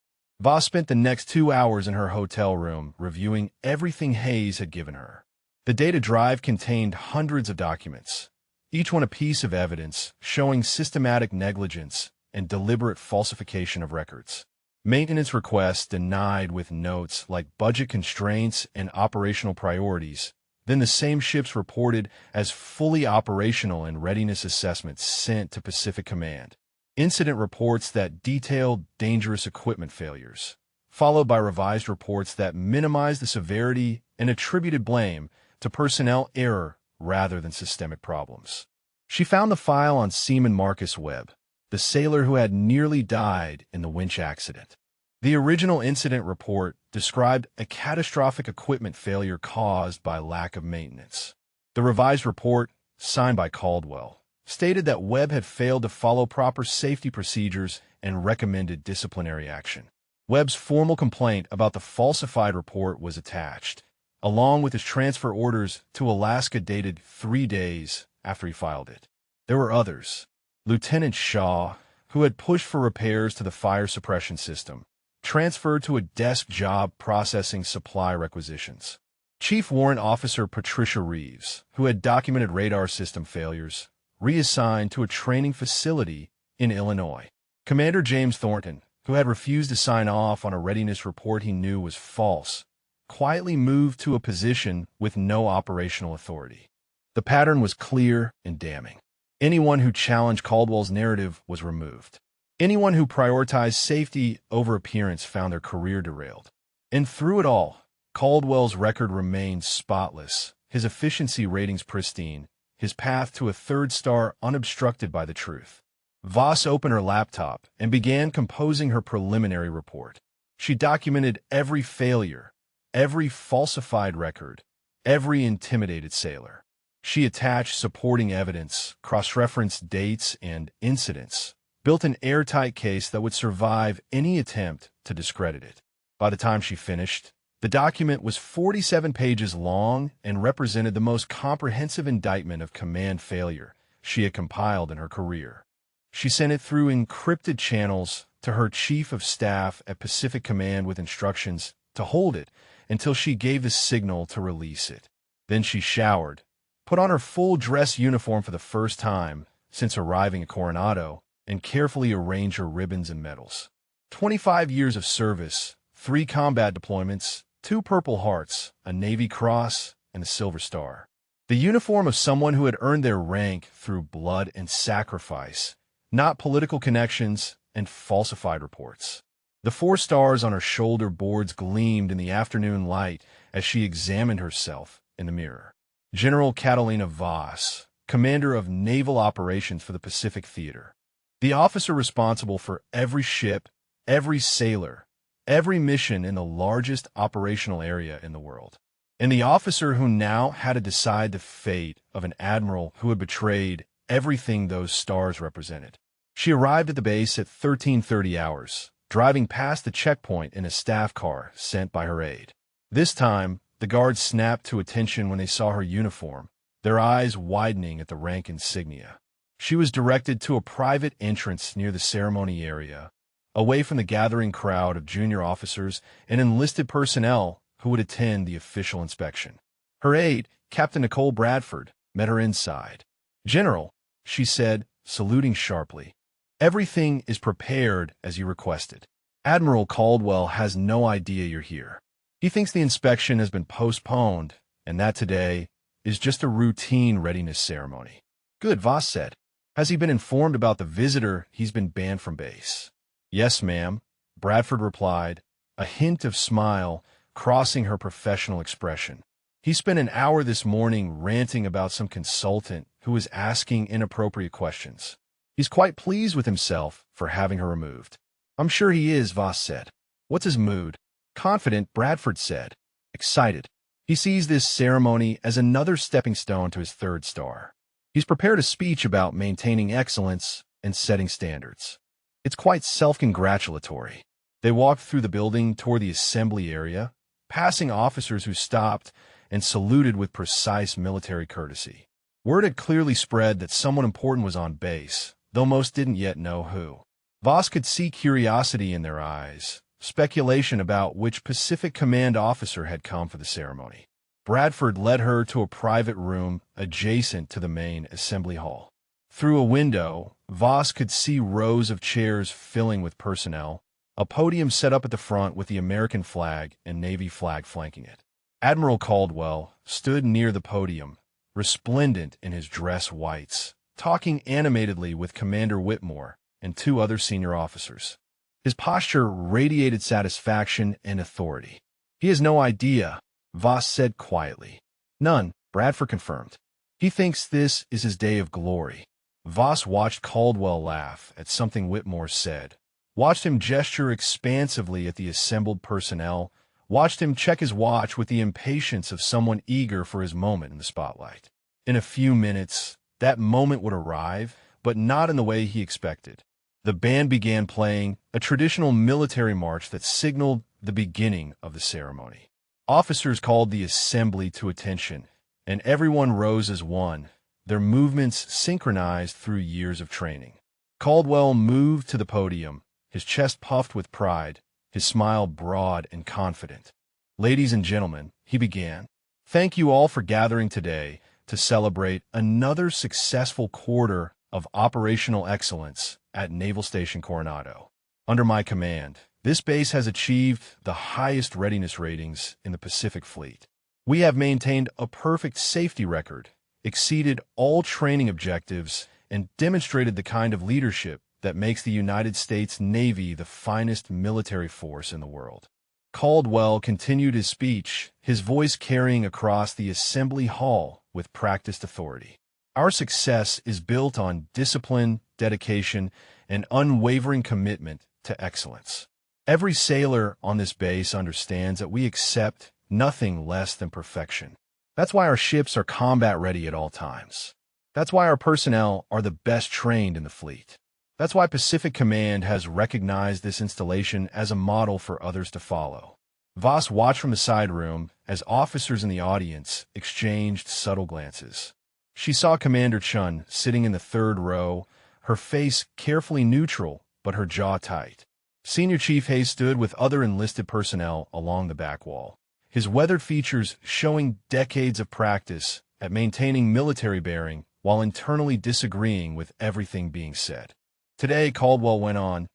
Voss spent the next 2 hours in her hotel room reviewing everything Hayes had given her. The data drive contained hundreds of documents, each one a piece of evidence showing systematic negligence and deliberate falsification of records. Maintenance requests denied with notes like budget constraints and operational priorities. Then the same ships reported as fully operational and readiness assessments sent to Pacific Command. Incident reports that detailed dangerous equipment failures, followed by revised reports that minimized the severity and attributed blame to personnel error rather than systemic problems. She found the file on Seaman Marcus Webb, the sailor who had nearly died in the winch accident. The original incident report described a catastrophic equipment failure caused by lack of maintenance. The revised report, signed by Caldwell, stated that Webb had failed to follow proper safety procedures and recommended disciplinary action. Webb's formal complaint about the falsified report was attached, along with his transfer orders to Alaska dated 3 days after he filed it. There were others. Lieutenant Shaw, who had pushed for repairs to the fire suppression system, transferred to a desk job processing supply requisitions. Chief Warrant Officer Patricia Reeves, who had documented radar system failures, reassigned to a training facility in Illinois. Commander James Thornton, who had refused to sign off on a readiness report he knew was false, quietly moved to a position with no operational authority. The pattern was clear and damning. Anyone who challenged Caldwell's narrative was removed. Anyone who prioritized safety over appearance found their career derailed. And through it all, Caldwell's record remained spotless, his efficiency ratings pristine, his path to a 3rd star unobstructed by the truth. Voss opened her laptop and began composing her preliminary report. She documented every failure, every falsified record, every intimidated sailor. She attached supporting evidence, cross-referenced dates and incidents, built an airtight case that would survive any attempt to discredit it. By the time she finished, the document was 47 pages long and represented the most comprehensive indictment of command failure she had compiled in her career. She sent it through encrypted channels to her chief of staff at Pacific Command with instructions to hold it until she gave the signal to release it. Then she showered, put on her full dress uniform for the first time since arriving at Coronado, and carefully arranged her ribbons and medals. 25 years of service, 3 combat deployments, 2 Purple Hearts, a Navy Cross, and a Silver Star. The uniform of someone who had earned their rank through blood and sacrifice, not political connections and falsified reports. The 4 stars on her shoulder boards gleamed in the afternoon light as she examined herself in the mirror. General Catalina Voss, commander of naval operations for the Pacific Theater. The officer responsible for every ship, every sailor, every mission in the largest operational area in the world. And the officer who now had to decide the fate of an admiral who had betrayed everything those stars represented. She arrived at the base at 13:30 hours, driving past the checkpoint in a staff car sent by her aide. This time, the guards snapped to attention when they saw her uniform, their eyes widening at the rank insignia. She was directed to a private entrance near the ceremony area, away from the gathering crowd of junior officers and enlisted personnel who would attend the official inspection. Her aide, Captain Nicole Bradford, met her inside. "General," she said, saluting sharply, "everything is prepared as you requested. Admiral Caldwell has no idea you're here. He thinks the inspection has been postponed and that today is just a routine readiness ceremony." "Good," Voss said. "Has he been informed about the visitor he's been banned from base?" "Yes, ma'am," Bradford replied, a hint of smile crossing her professional expression. "He spent an hour this morning ranting about some consultant who was asking inappropriate questions. He's quite pleased with himself for having her removed." "I'm sure he is," Voss said. "What's his mood?" "Confident," Bradford said. "Excited. He sees this ceremony as another stepping stone to his 3rd star. He's prepared a speech about maintaining excellence and setting standards. It's quite self-congratulatory." They walked through the building toward the assembly area, passing officers who stopped and saluted with precise military courtesy. Word had clearly spread that someone important was on base, though most didn't yet know who. Voss could see curiosity in their eyes, speculation about which Pacific Command officer had come for the ceremony. Bradford led her to a private room adjacent to the main assembly hall. Through a window, Voss could see rows of chairs filling with personnel, a podium set up at the front with the American flag and Navy flag flanking it. Admiral Caldwell stood near the podium, resplendent in his dress whites, talking animatedly with Commander Whitmore and 2 other senior officers. His posture radiated satisfaction and authority. "He has no idea," Voss said quietly. "None," Bradford confirmed. "He thinks this is his day of glory." Voss watched Caldwell laugh at something Whitmore said, watched him gesture expansively at the assembled personnel, watched him check his watch with the impatience of someone eager for his moment in the spotlight. In a few minutes, that moment would arrive, but not in the way he expected. The band began playing a traditional military march that signaled the beginning of the ceremony. Officers called the assembly to attention, and everyone rose as one, their movements synchronized through years of training. Caldwell moved to the podium, his chest puffed with pride, his smile broad and confident. "Ladies and gentlemen," he began, "thank you all for gathering today to celebrate another successful quarter of operational excellence at Naval Station Coronado. Under my command, this base has achieved the highest readiness ratings in the Pacific Fleet. We have maintained a perfect safety record, exceeded all training objectives, and demonstrated the kind of leadership that makes the United States Navy the finest military force in the world." Caldwell continued his speech, his voice carrying across the assembly hall with practiced authority. "Our success is built on discipline, dedication, and unwavering commitment to excellence. Every sailor on this base understands that we accept nothing less than perfection. That's why our ships are combat-ready at all times. That's why our personnel are the best trained in the fleet. That's why Pacific Command has recognized this installation as a model for others to follow." Voss watched from the side room as officers in the audience exchanged subtle glances. She saw Commander Chun sitting in the 3rd row, her face carefully neutral but her jaw tight. Senior Chief Hayes stood with other enlisted personnel along the back wall, his weathered features showing decades of practice at maintaining military bearing while internally disagreeing with everything being said. "Today," Caldwell went on,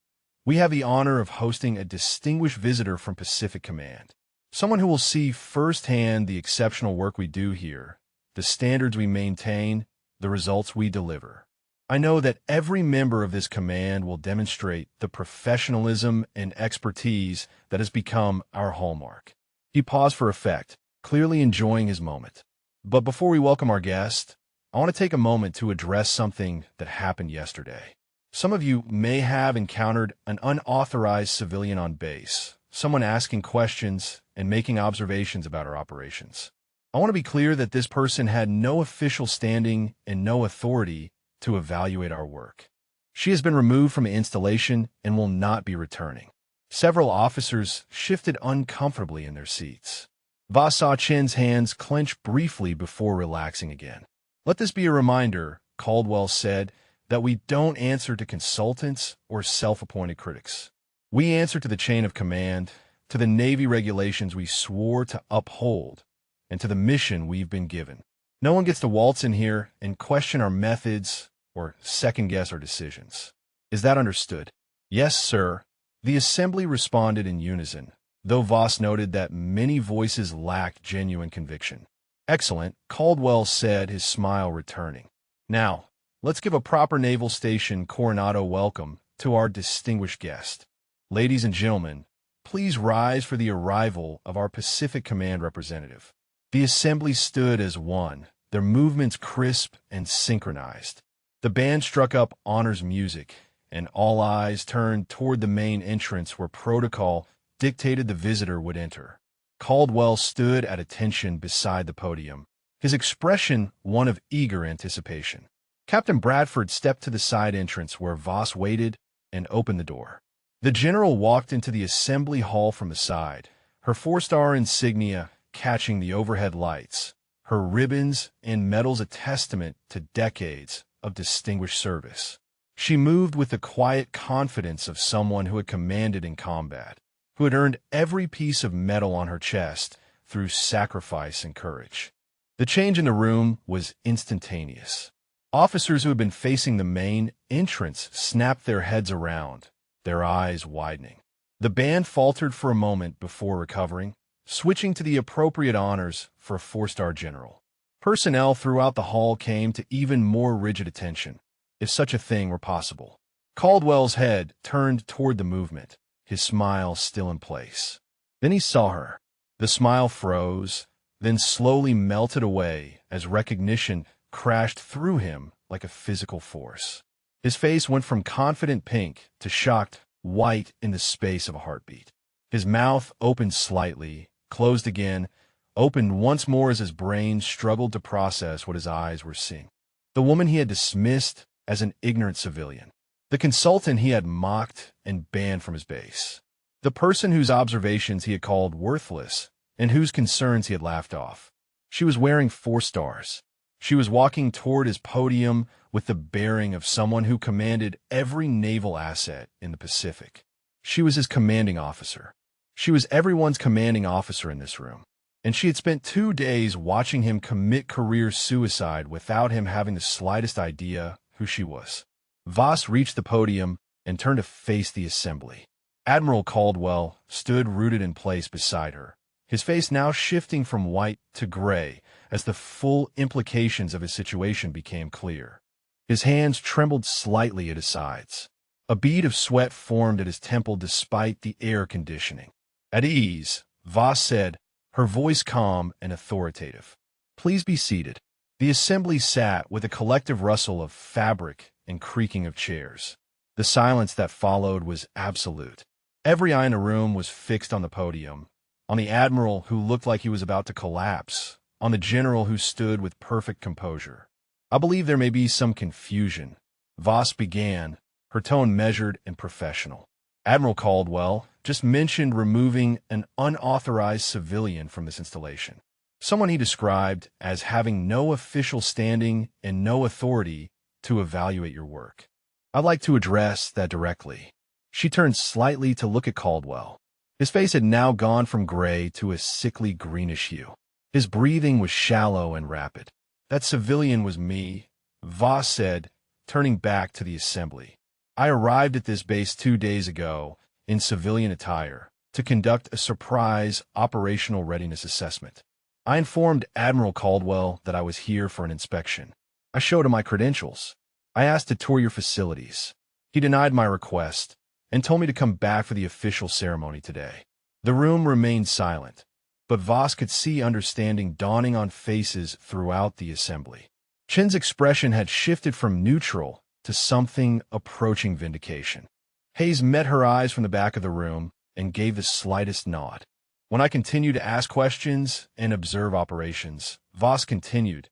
"we have the honor of hosting a distinguished visitor from Pacific Command, someone who will see firsthand the exceptional work we do here, the standards we maintain, the results we deliver. I know that every member of this command will demonstrate the professionalism and expertise that has become our hallmark." He paused for effect, clearly enjoying his moment. "But before we welcome our guest, I want to take a moment to address something that happened yesterday. Some of you may have encountered an unauthorized civilian on base, someone asking questions and making observations about our operations. I want to be clear that this person had no official standing and no authority to evaluate our work. She has been removed from the installation and will not be returning." Several officers shifted uncomfortably in their seats. Voss saw Chen's hands clench briefly before relaxing again. "Let this be a reminder," Caldwell said, "that we don't answer to consultants or self-appointed critics. We answer to the chain of command, to the Navy regulations we swore to uphold, and to the mission we've been given. No one gets to waltz in here and question our methods or second-guess our decisions. Is that understood?" "Yes, sir." The assembly responded in unison, though Voss noted that many voices lacked genuine conviction. "Excellent," Caldwell said, his smile returning. "Now, let's give a proper Naval Station Coronado welcome to our distinguished guest. Ladies and gentlemen, please rise for the arrival of our Pacific Command representative." The assembly stood as one, their movements crisp and synchronized. The band struck up honors music, and all eyes turned toward the main entrance where protocol dictated the visitor would enter. Caldwell stood at attention beside the podium, his expression one of eager anticipation. Captain Bradford stepped to the side entrance where Voss waited and opened the door. The general walked into the assembly hall from the side, her four-star insignia catching the overhead lights, her ribbons and medals a testament to decades of distinguished service. She moved with the quiet confidence of someone who had commanded in combat, who had earned every piece of metal on her chest through sacrifice and courage. The change in the room was instantaneous. Officers who had been facing the main entrance snapped their heads around, their eyes widening. The band faltered for a moment before recovering, switching to the appropriate honors for a four-star general. Personnel throughout the hall came to even more rigid attention, if such a thing were possible. Caldwell's head turned toward the movement, his smile still in place. Then he saw her. The smile froze, then slowly melted away as recognition crashed through him like a physical force. His face went from confident pink to shocked white in the space of a heartbeat. His mouth opened slightly, closed again, opened once more as his brain struggled to process what his eyes were seeing. The woman he had dismissed as an ignorant civilian. The consultant he had mocked and banned from his base. The person whose observations he had called worthless and whose concerns he had laughed off. She was wearing 4 stars. She was walking toward his podium with the bearing of someone who commanded every naval asset in the Pacific. She was his commanding officer. She was everyone's commanding officer in this room. And she had spent 2 days watching him commit career suicide without him having the slightest idea who she was. Voss reached the podium and turned to face the assembly. Admiral Caldwell stood rooted in place beside her, his face now shifting from white to gray as the full implications of his situation became clear. His hands trembled slightly at his sides. A bead of sweat formed at his temple despite the air conditioning. "At ease," Voss said, her voice calm and authoritative. "Please be seated." The assembly sat with a collective rustle of fabric and creaking of chairs. The silence that followed was absolute. Every eye in the room was fixed on the podium, on the admiral who looked like he was about to collapse, on the general who stood with perfect composure. "I believe there may be some confusion," Voss began, her tone measured and professional. "Admiral Caldwell just mentioned removing an unauthorized civilian from this installation. Someone he described as having no official standing and no authority to evaluate your work. I'd like to address that directly." She turned slightly to look at Caldwell. His face had now gone from gray to a sickly greenish hue. His breathing was shallow and rapid. "That civilian was me," Voss said, turning back to the assembly. "I arrived at this base 2 days ago in civilian attire to conduct a surprise operational readiness assessment. I informed Admiral Caldwell that I was here for an inspection. I showed him my credentials. I asked to tour your facilities. He denied my request and told me to come back for the official ceremony today. The room remained silent, but Voss could see understanding dawning on faces throughout the assembly. Chin's expression had shifted from neutral to something approaching vindication. Hayes met her eyes from the back of the room and gave the slightest nod. When I continued to ask questions and observe operations, Voss continued.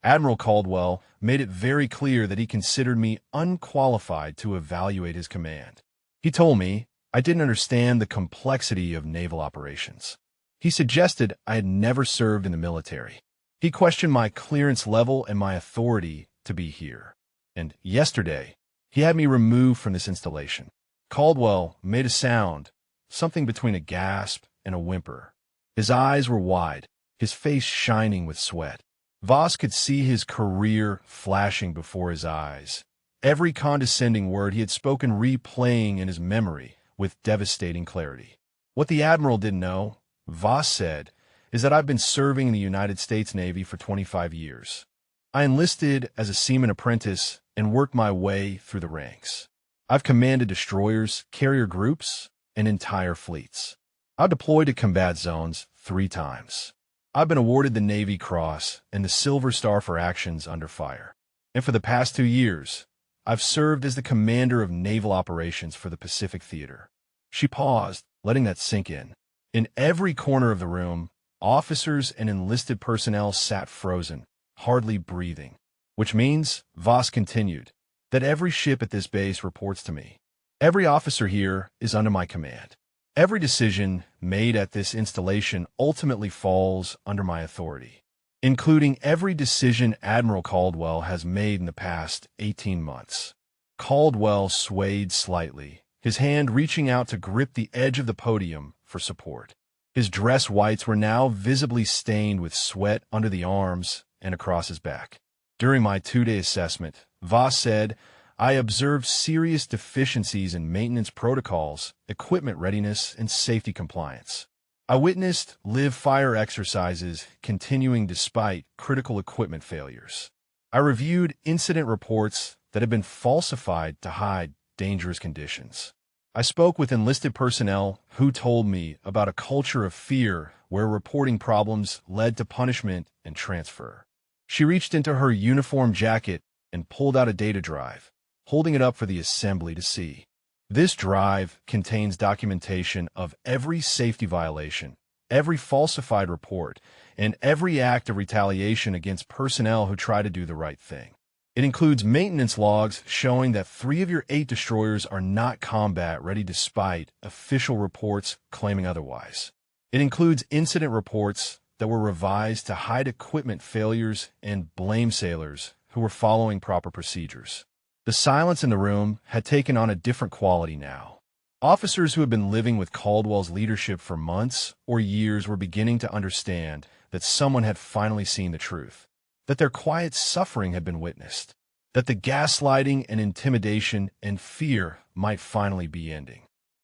Admiral Caldwell made it very clear that he considered me unqualified to evaluate his command. He told me I didn't understand the complexity of naval operations. He suggested I had never served in the military. He questioned my clearance level and my authority to be here. And yesterday, he had me removed from this installation. Caldwell made a sound, something between a gasp and a whimper. His eyes were wide, his face shining with sweat. Voss could see his career flashing before his eyes, every condescending word he had spoken replaying in his memory with devastating clarity. What the Admiral didn't know, Voss said, is that I've been serving in the United States Navy for 25 years. I enlisted as a seaman apprentice and worked my way through the ranks. I've commanded destroyers, carrier groups, and entire fleets. I've deployed to combat zones 3 times. I've been awarded the Navy Cross and the Silver Star for actions under fire. And for the past 2 years, I've served as the commander of naval operations for the Pacific Theater. She paused, letting that sink in. In every corner of the room, officers and enlisted personnel sat frozen, hardly breathing. Which means, Voss continued, that every ship at this base reports to me. Every officer here is under my command. Every decision made at this installation ultimately falls under my authority, including every decision Admiral Caldwell has made in the past 18 months. Caldwell swayed slightly, his hand reaching out to grip the edge of the podium for support. His dress whites were now visibly stained with sweat under the arms and across his back. During my 2-day assessment, Voss said, I observed serious deficiencies in maintenance protocols, equipment readiness, and safety compliance. I witnessed live-fire exercises continuing despite critical equipment failures. I reviewed incident reports that had been falsified to hide dangerous conditions. I spoke with enlisted personnel who told me about a culture of fear where reporting problems led to punishment and transfer. She reached into her uniform jacket and pulled out a data drive, holding it up for the assembly to see. This drive contains documentation of every safety violation, every falsified report, and every act of retaliation against personnel who try to do the right thing. It includes maintenance logs showing that 3 of your 8 destroyers are not combat-ready despite official reports claiming otherwise. It includes incident reports that were revised to hide equipment failures and blame sailors who were following proper procedures. The silence in the room had taken on a different quality now. Officers who had been living with Caldwell's leadership for months or years were beginning to understand that someone had finally seen the truth, that their quiet suffering had been witnessed, that the gaslighting and intimidation and fear might finally be ending.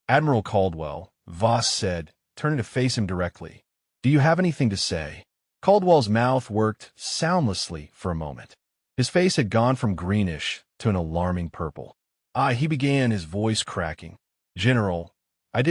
Admiral Caldwell, Voss said, turning to face him directly, "Do you have anything to say?" Caldwell's mouth worked soundlessly for a moment. His face had gone from greenish to an alarming purple. He began, his voice cracking. "General, I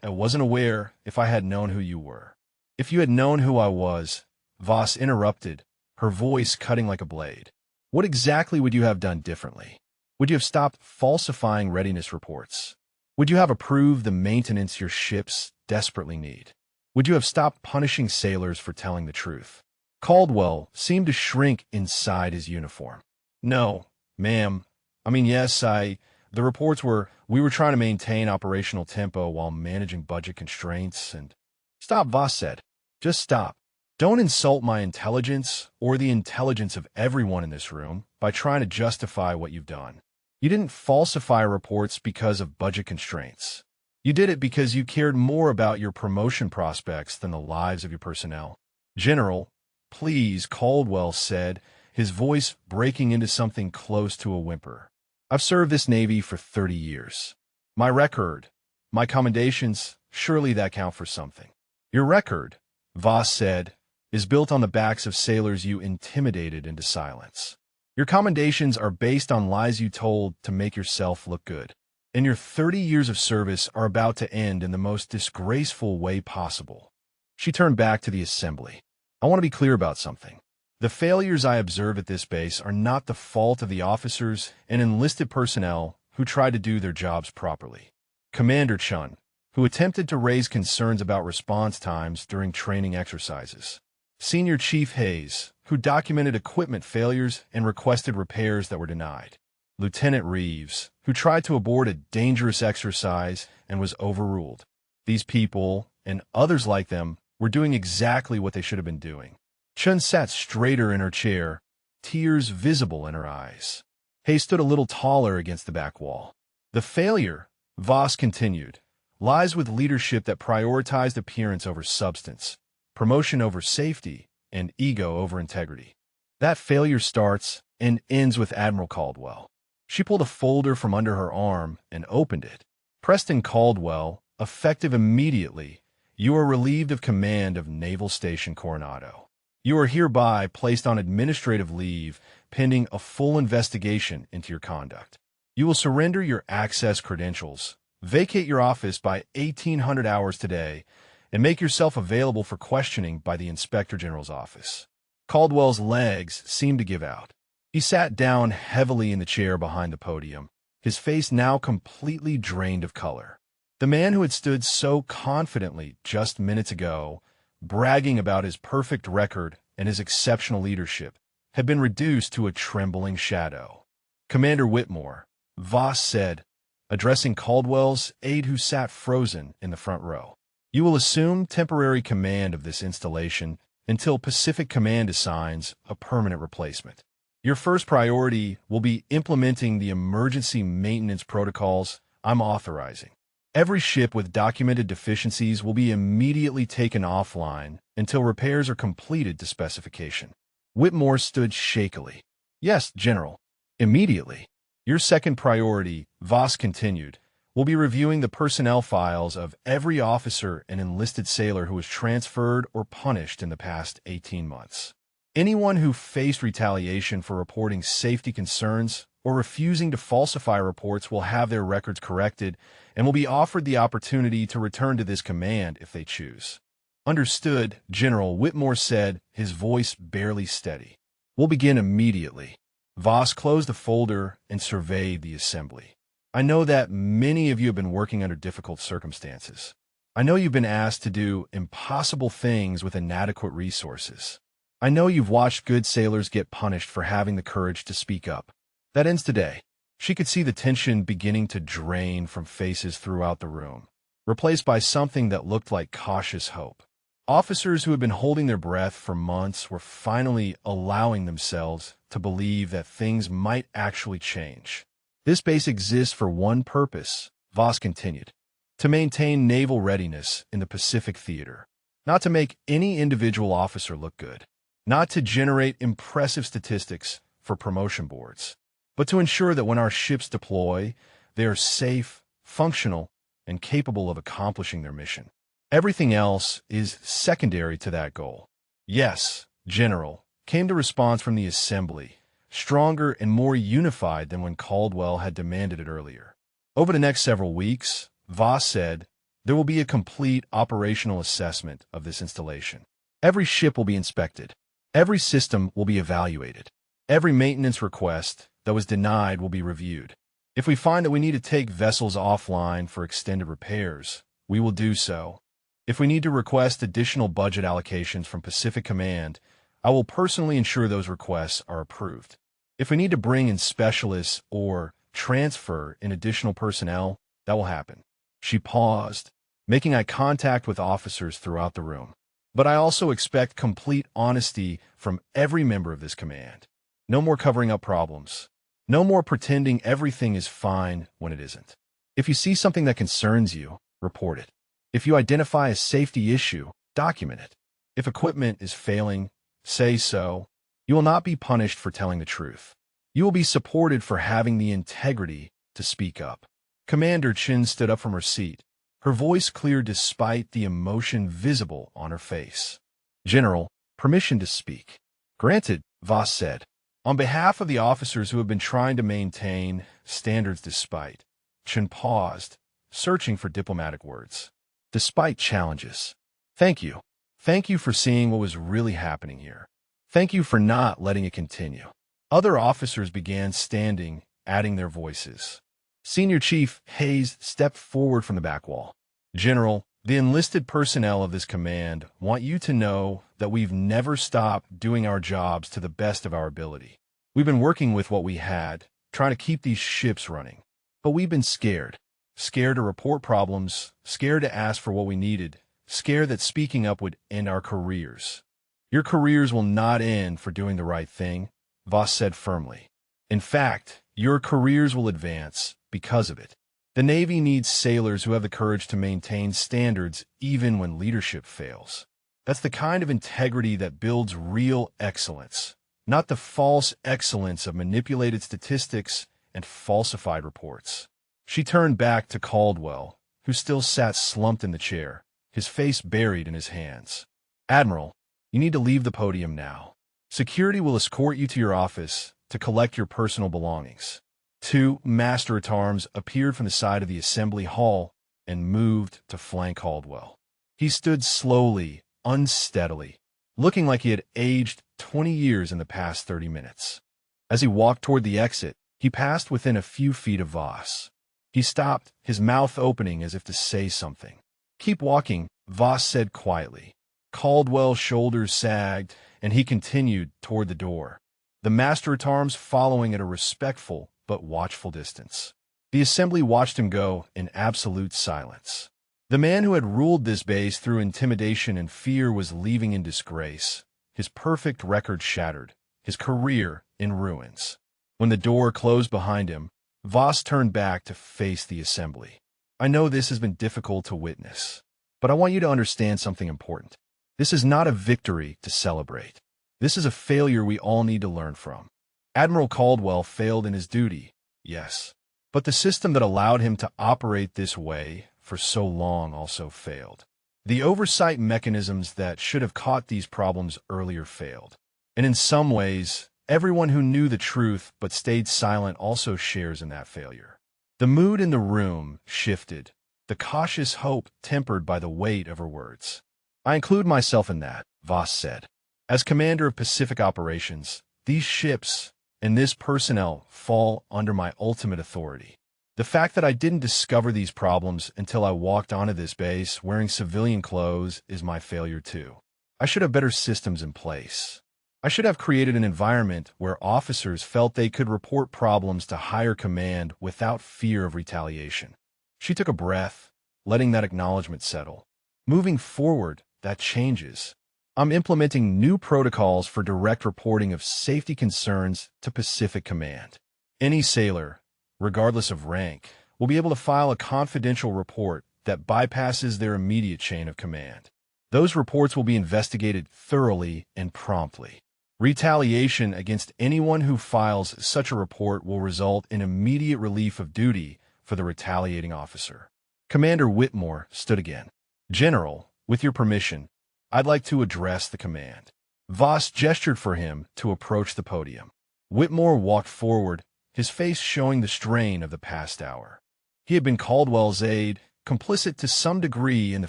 wasn't aware if I had known who you were." "If you had known who I was," Voss interrupted, her voice cutting like a blade, "what exactly would you have done differently? Would you have stopped falsifying readiness reports? Would you have approved the maintenance your ships desperately need? Would you have stopped punishing sailors for telling the truth?" Caldwell seemed to shrink inside his uniform. "No, ma'am. Yes, the reports were, we were trying to maintain operational tempo while managing budget constraints and—" "Stop," Voss said. "Just stop. Don't insult my intelligence or the intelligence of everyone in this room by trying to justify what you've done. You didn't falsify reports because of budget constraints. You did it because you cared more about your promotion prospects than the lives of your personnel." "General, please," Caldwell said, his voice breaking into something close to a whimper. "I've served this Navy for 30 years. My record, my commendations, surely that count for something." "Your record," Voss said, "is built on the backs of sailors you intimidated into silence. Your commendations are based on lies you told to make yourself look good. And your 30 years of service are about to end in the most disgraceful way possible. She turned back to the assembly. I want to be clear about something. The failures I observe at this base are not the fault of the officers and enlisted personnel who tried to do their jobs properly. Commander Chun, who attempted to raise concerns about response times during training exercises. Senior Chief Hayes, who documented equipment failures and requested repairs that were denied. Lieutenant Reeves, who tried to abort a dangerous exercise and was overruled. These people, and others like them, were doing exactly what they should have been doing. Chun sat straighter in her chair, tears visible in her eyes. Hayes stood a little taller against the back wall. The failure, Voss continued, lies with leadership that prioritized appearance over substance, promotion over safety, and ego over integrity. That failure starts and ends with Admiral Caldwell. She pulled a folder from under her arm and opened it. Preston Caldwell, effective immediately, you are relieved of command of Naval Station Coronado. You are hereby placed on administrative leave pending a full investigation into your conduct. You will surrender your access credentials, vacate your office by 1800 hours today, and make yourself available for questioning by the Inspector General's office. Caldwell's legs seemed to give out. He sat down heavily in the chair behind the podium, his face now completely drained of color. The man who had stood so confidently just minutes ago, bragging about his perfect record and his exceptional leadership, had been reduced to a trembling shadow. Commander Whitmore, Voss said, addressing Caldwell's aide who sat frozen in the front row. You will assume temporary command of this installation until Pacific Command assigns a permanent replacement. Your first priority will be implementing the emergency maintenance protocols I'm authorizing. Every ship with documented deficiencies will be immediately taken offline until repairs are completed to specification. Whitmore stood shakily. Yes, General. Immediately. Your second priority, Voss continued, will be reviewing the personnel files of every officer and enlisted sailor who was transferred or punished in the past 18 months. Anyone who faced retaliation for reporting safety concerns or refusing to falsify reports will have their records corrected and will be offered the opportunity to return to this command if they choose. Understood, General, Whitmore said, his voice barely steady. We'll begin immediately. Voss closed the folder and surveyed the assembly. I know that many of you have been working under difficult circumstances. I know you've been asked to do impossible things with inadequate resources. I know you've watched good sailors get punished for having the courage to speak up. That ends today. She could see the tension beginning to drain from faces throughout the room, replaced by something that looked like cautious hope. Officers who had been holding their breath for months were finally allowing themselves to believe that things might actually change. This base exists for one purpose, Voss continued, to maintain naval readiness in the Pacific Theater, not to make any individual officer look good, not to generate impressive statistics for promotion boards, but to ensure that when our ships deploy, they are safe, functional, and capable of accomplishing their mission. Everything else is secondary to that goal. Yes, General, came the response from the assembly, stronger and more unified than when Caldwell had demanded it earlier. Over the next several weeks, Voss said, there will be a complete operational assessment of this installation. Every ship will be inspected. Every system will be evaluated. Every maintenance request that was denied will be reviewed. If we find that we need to take vessels offline for extended repairs, we will do so. If we need to request additional budget allocations from Pacific Command, I will personally ensure those requests are approved. If we need to bring in specialists or transfer in additional personnel, that will happen. She paused, making eye contact with officers throughout the room. But I also expect complete honesty from every member of this command. No more covering up problems. No more pretending everything is fine when it isn't. If you see something that concerns you, report it. If you identify a safety issue, document it. If equipment is failing, say so. You will not be punished for telling the truth. You will be supported for having the integrity to speak up. Commander Chin stood up from her seat, her voice clear despite the emotion visible on her face. General, permission to speak. Granted, Voss said. On behalf of the officers who have been trying to maintain standards despite, Chen paused, searching for diplomatic words. Despite challenges. Thank you. Thank you for seeing what was really happening here. Thank you for not letting it continue. Other officers began standing, adding their voices. Senior Chief Hayes stepped forward from the back wall. General, the enlisted personnel of this command want you to know that we've never stopped doing our jobs to the best of our ability. We've been working with what we had, trying to keep these ships running. But we've been scared. Scared to report problems, scared to ask for what we needed, scared that speaking up would end our careers. Your careers will not end for doing the right thing, Voss said firmly. In fact, your careers will advance because of it. The Navy needs sailors who have the courage to maintain standards even when leadership fails. That's the kind of integrity that builds real excellence, not the false excellence of manipulated statistics and falsified reports. She turned back to Caldwell, who still sat slumped in the chair, his face buried in his hands. Admiral, you need to leave the podium now. Security will escort you to your office to collect your personal belongings. 2 master-at-arms appeared from the side of the assembly hall and moved to flank Caldwell. He stood slowly, unsteadily, looking like he had aged 20 years in the past 30 minutes. As he walked toward the exit, he passed within a few feet of Voss. He stopped, his mouth opening as if to say something. Keep walking, Voss said quietly. Caldwell's shoulders sagged, and he continued toward the door, the master-at-arms following at a respectful but watchful distance. The assembly watched him go in absolute silence. The man who had ruled this base through intimidation and fear was leaving in disgrace, his perfect record shattered, his career in ruins. When the door closed behind him, Voss turned back to face the assembly. I know this has been difficult to witness, but I want you to understand something important. This is not a victory to celebrate. This is a failure we all need to learn from. Admiral Caldwell failed in his duty, yes, but the system that allowed him to operate this way for so long also failed. The oversight mechanisms that should have caught these problems earlier failed. And in some ways, everyone who knew the truth but stayed silent also shares in that failure. The mood in the room shifted, the cautious hope tempered by the weight of her words. I include myself in that, Voss said. As commander of Pacific operations, these ships and this personnel fall under my ultimate authority. The fact that I didn't discover these problems until I walked onto this base wearing civilian clothes is my failure too. I should have better systems in place. I should have created an environment where officers felt they could report problems to higher command without fear of retaliation. She took a breath, letting that acknowledgement settle. Moving forward, that changes. I'm implementing new protocols for direct reporting of safety concerns to Pacific Command. Any sailor, regardless of rank, will be able to file a confidential report that bypasses their immediate chain of command. Those reports will be investigated thoroughly and promptly. Retaliation against anyone who files such a report will result in immediate relief of duty for the retaliating officer. Commander Whitmore stood again. General, with your permission, I'd like to address the command. Voss gestured for him to approach the podium. Whitmore walked forward, his face showing the strain of the past hour. He had been Caldwell's aide, complicit to some degree in the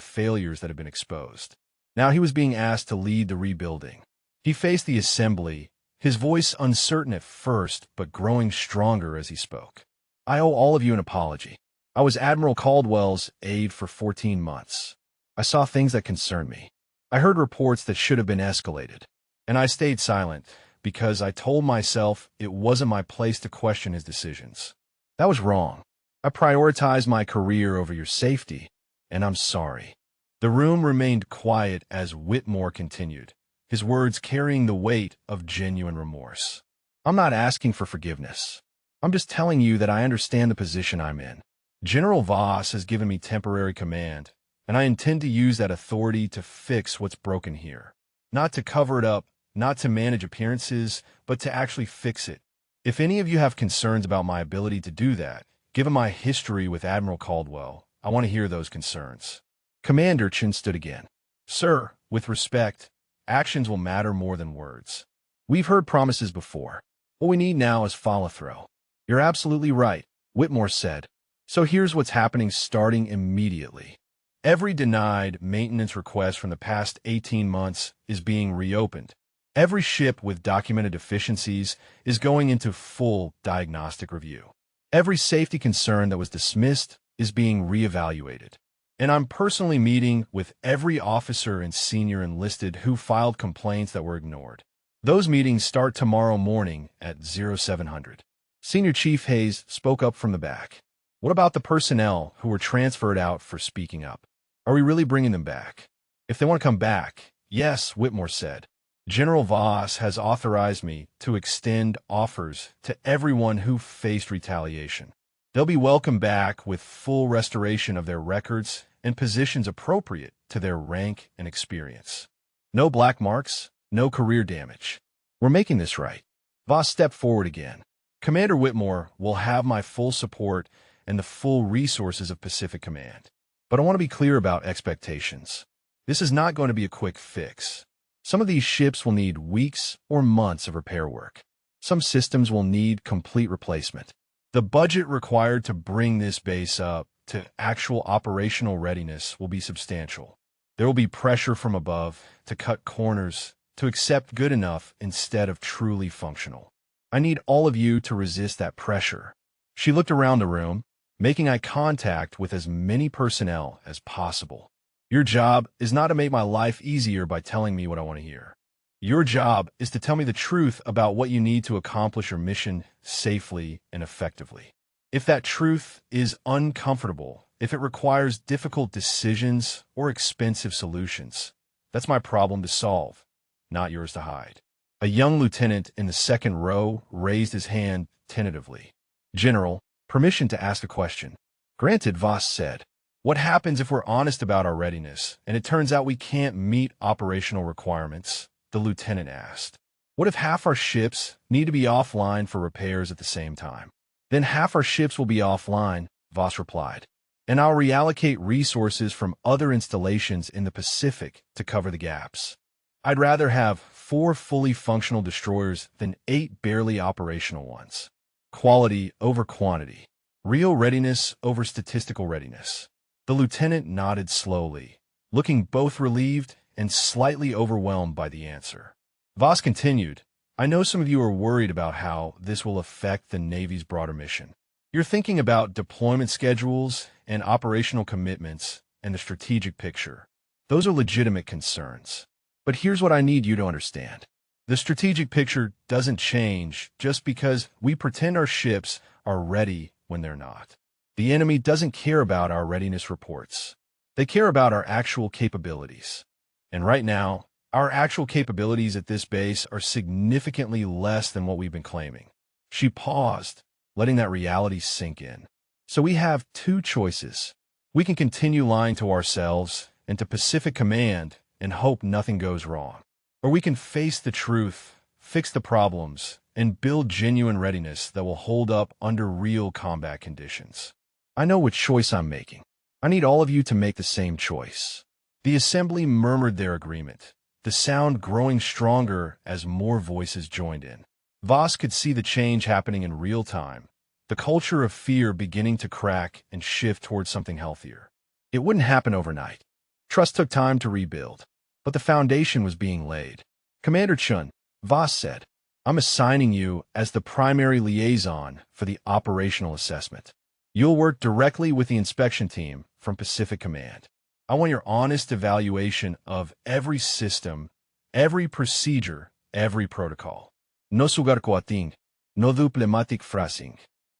failures that had been exposed. Now he was being asked to lead the rebuilding. He faced the assembly, his voice uncertain at first but growing stronger as he spoke. I owe all of you an apology. I was Admiral Caldwell's aide for 14 months. I saw things that concerned me. I heard reports that should have been escalated, and I stayed silent because I told myself it wasn't my place to question his decisions. That was wrong. I prioritized my career over your safety, and I'm sorry. The room remained quiet as Whitmore continued, his words carrying the weight of genuine remorse. I'm not asking for forgiveness. I'm just telling you that I understand the position I'm in. General Voss has given me temporary command, and I intend to use that authority to fix what's broken here. Not to cover it up, not to manage appearances, but to actually fix it. If any of you have concerns about my ability to do that, given my history with Admiral Caldwell, I want to hear those concerns. Commander Chen stood again. Sir, with respect, actions will matter more than words. We've heard promises before. What we need now is follow-through. You're absolutely right, Whitmore said. So here's what's happening starting immediately. Every denied maintenance request from the past 18 months is being reopened. Every ship with documented deficiencies is going into full diagnostic review. Every safety concern that was dismissed is being reevaluated. And I'm personally meeting with every officer and senior enlisted who filed complaints that were ignored. Those meetings start tomorrow morning at 0700. Senior Chief Hayes spoke up from the back. What about the personnel who were transferred out for speaking up? Are we really bringing them back? If they want to come back, yes, Whitmore said. General Voss has authorized me to extend offers to everyone who faced retaliation. They'll be welcomed back with full restoration of their records and positions appropriate to their rank and experience. No black marks, no career damage. We're making this right. Voss stepped forward again. Commander Whitmore will have my full support and the full resources of Pacific Command. But I want to be clear about expectations. This is not going to be a quick fix. Some of these ships will need weeks or months of repair work. Some systems will need complete replacement. The budget required to bring this base up to actual operational readiness will be substantial. There will be pressure from above to cut corners, to accept good enough instead of truly functional. I need all of you to resist that pressure. She looked around the room, making eye contact with as many personnel as possible. Your job is not to make my life easier by telling me what I want to hear. Your job is to tell me the truth about what you need to accomplish your mission safely and effectively. If that truth is uncomfortable, if it requires difficult decisions or expensive solutions, that's my problem to solve, not yours to hide. A young lieutenant in the second row raised his hand tentatively. General, permission to ask a question. Granted, Voss said. What happens if we're honest about our readiness, and it turns out we can't meet operational requirements? The lieutenant asked. What if half our ships need to be offline for repairs at the same time? Then half our ships will be offline, Voss replied. And I'll reallocate resources from other installations in the Pacific to cover the gaps. I'd rather have 4 fully functional destroyers than 8 barely operational ones. Quality over quantity. Real readiness over statistical readiness. The lieutenant nodded slowly, looking both relieved and slightly overwhelmed by the answer. Voss continued, I know some of you are worried about how this will affect the Navy's broader mission. You're thinking about deployment schedules and operational commitments and the strategic picture. Those are legitimate concerns. But here's what I need you to understand. The strategic picture doesn't change just because we pretend our ships are ready when they're not. The enemy doesn't care about our readiness reports. They care about our actual capabilities. And right now, our actual capabilities at this base are significantly less than what we've been claiming. She paused, letting that reality sink in. So we have 2 choices. We can continue lying to ourselves and to Pacific Command and hope nothing goes wrong. Or we can face the truth, fix the problems, and build genuine readiness that will hold up under real combat conditions. I know which choice I'm making. I need all of you to make the same choice. The assembly murmured their agreement, the sound growing stronger as more voices joined in. Voss could see the change happening in real time, the culture of fear beginning to crack and shift towards something healthier. It wouldn't happen overnight. Trust took time to rebuild, but the foundation was being laid. Commander Chun, Voss said, I'm assigning you as the primary liaison for the operational assessment. You'll work directly with the inspection team from Pacific Command. I want your honest evaluation of every system, every procedure, every protocol. No sugarcoating, no diplomatic phrasing.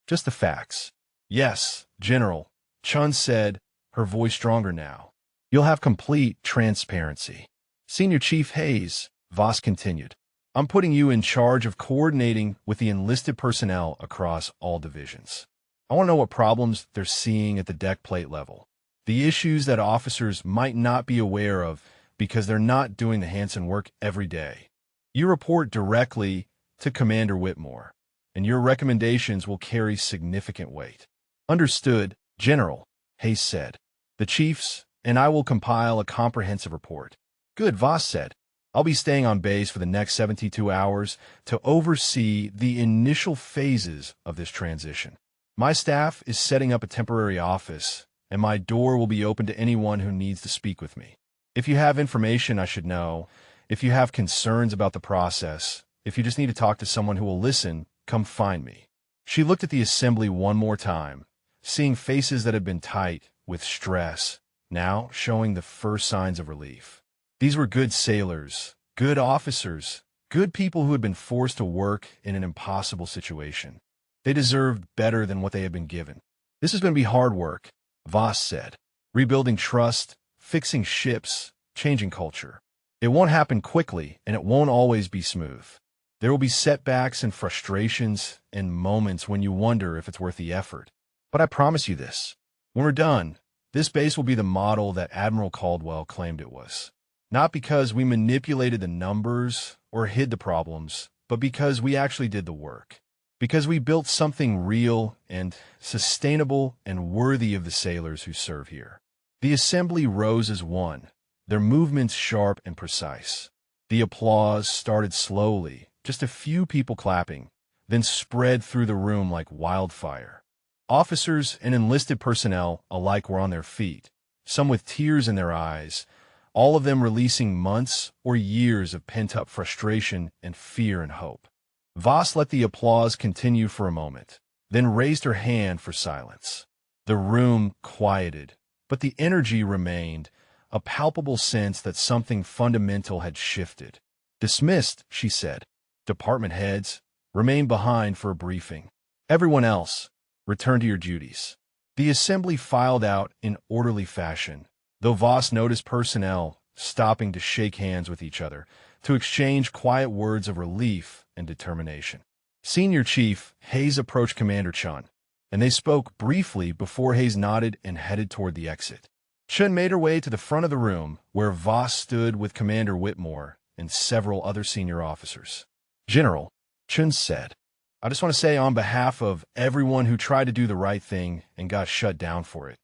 Just the facts. Yes, General, Chun said, her voice stronger now. You'll have complete transparency. Senior Chief Hayes, Voss continued, I'm putting you in charge of coordinating with the enlisted personnel across all divisions. I want to know what problems they're seeing at the deck plate level. The issues that officers might not be aware of because they're not doing the Hansen work every day. You report directly to Commander Whitmore, and your recommendations will carry significant weight. Understood, General, Hayes said. The chiefs and I will compile a comprehensive report. Good, Voss said. I'll be staying on base for the next 72 hours to oversee the initial phases of this transition. My staff is setting up a temporary office, and my door will be open to anyone who needs to speak with me. If you have information I should know, if you have concerns about the process, if you just need to talk to someone who will listen, come find me. She looked at the assembly one more time, seeing faces that had been tight with stress, now showing the first signs of relief. These were good sailors, good officers, good people who had been forced to work in an impossible situation. They deserved better than what they had been given. This is going to be hard work, Voss said. Rebuilding trust, fixing ships, changing culture. It won't happen quickly, and it won't always be smooth. There will be setbacks and frustrations and moments when you wonder if it's worth the effort. But I promise you this. When we're done, this base will be the model that Admiral Caldwell claimed it was. Not because we manipulated the numbers or hid the problems, but because we actually did the work. Because we built something real and sustainable and worthy of the sailors who serve here. The assembly rose as one, their movements sharp and precise. The applause started slowly, just a few people clapping, then spread through the room like wildfire. Officers and enlisted personnel alike were on their feet, some with tears in their eyes, all of them releasing months or years of pent-up frustration and fear and hope. Voss let the applause continue for a moment, then raised her hand for silence. The room quieted, but the energy remained, a palpable sense that something fundamental had shifted. Dismissed, she said. Department heads, remain behind for a briefing. Everyone else, return to your duties. The assembly filed out in orderly fashion, though Voss noticed personnel stopping to shake hands with each other, to exchange quiet words of relief and determination. Senior Chief Hayes approached Commander Chun, and they spoke briefly before Hayes nodded and headed toward the exit. Chun made her way to the front of the room, where Voss stood with Commander Whitmore and several other senior officers. General, Chun said, I just want to say on behalf of everyone who tried to do the right thing and got shut down for it,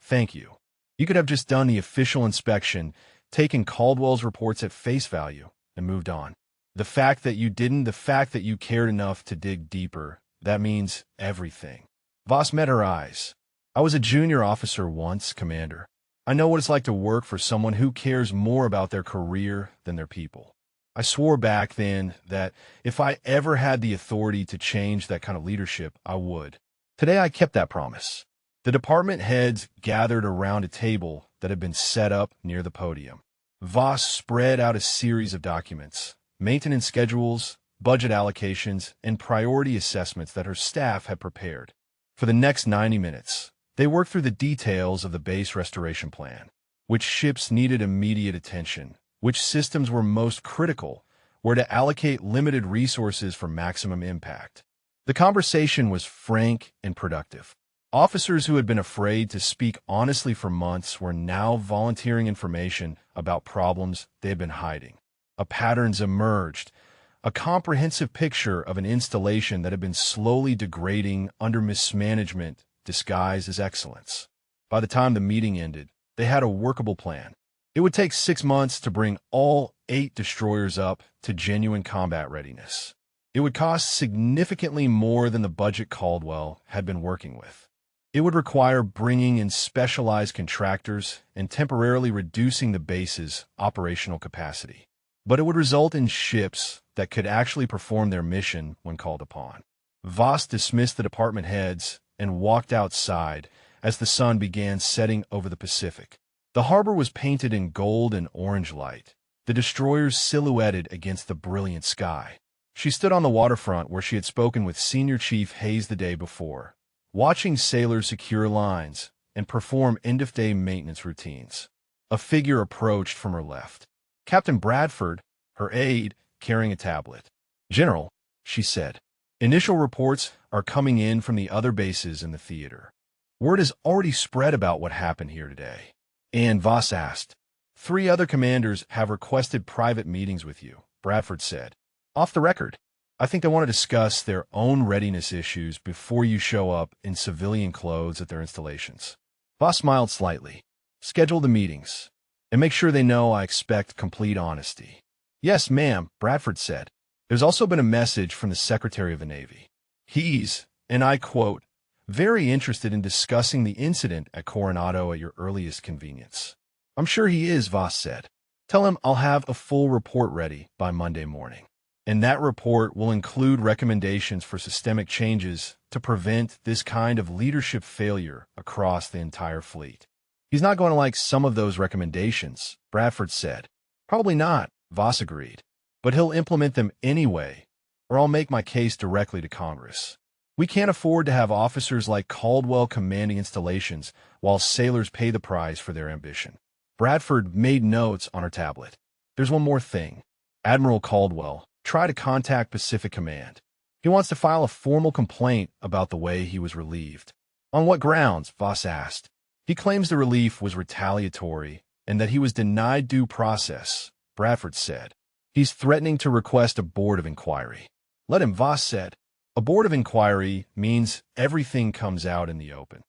thank you. You could have just done the official inspection, taken Caldwell's reports at face value, and moved on. The fact that you didn't, the fact that you cared enough to dig deeper, that means everything. Voss met her eyes. I was a junior officer once, Commander. I know what it's like to work for someone who cares more about their career than their people. I swore back then that if I ever had the authority to change that kind of leadership, I would. Today I kept that promise. The department heads gathered around a table that had been set up near the podium. Voss spread out a series of documents, maintenance schedules, budget allocations, and priority assessments that her staff had prepared. For the next 90 minutes, they worked through the details of the base restoration plan, which ships needed immediate attention, which systems were most critical, where to allocate limited resources for maximum impact. The conversation was frank and productive. Officers who had been afraid to speak honestly for months were now volunteering information about problems they had been hiding. Patterns emerged, a comprehensive picture of an installation that had been slowly degrading under mismanagement disguised as excellence. By the time the meeting ended, they had a workable plan. It would take 6 months to bring all 8 destroyers up to genuine combat readiness. It would cost significantly more than the budget Caldwell had been working with. It would require bringing in specialized contractors and temporarily reducing the base's operational capacity. But it would result in ships that could actually perform their mission when called upon. Voss dismissed the department heads and walked outside as the sun began setting over the Pacific. The harbor was painted in gold and orange light, the destroyers silhouetted against the brilliant sky. She stood on the waterfront where she had spoken with Senior Chief Hayes the day before, watching sailors secure lines and perform end-of-day maintenance routines. A figure approached from her left. Captain Bradford, her aide, carrying a tablet. General, she said, initial reports are coming in from the other bases in the theater. Word has already spread about what happened here today. And Voss asked. 3 other commanders have requested private meetings with you, Bradford said. Off the record, I think they want to discuss their own readiness issues before you show up in civilian clothes at their installations. Voss smiled slightly. Schedule the meetings, and make sure they know I expect complete honesty. Yes, ma'am, Bradford said. There's also been a message from the Secretary of the Navy. He's, and I quote, very interested in discussing the incident at Coronado at your earliest convenience. I'm sure he is, Voss said. Tell him I'll have a full report ready by Monday morning. And that report will include recommendations for systemic changes to prevent this kind of leadership failure across the entire fleet. He's not going to like some of those recommendations, Bradford said. Probably not, Voss agreed. But he'll implement them anyway, or I'll make my case directly to Congress. We can't afford to have officers like Caldwell commanding installations while sailors pay the price for their ambition. Bradford made notes on her tablet. There's one more thing. Admiral Caldwell, try to contact Pacific Command. He wants to file a formal complaint about the way he was relieved. On what grounds? Voss asked. He claims the relief was retaliatory and that he was denied due process, Bradford said. He's threatening to request a board of inquiry. Let him, Voss said. A board of inquiry means everything comes out in the open.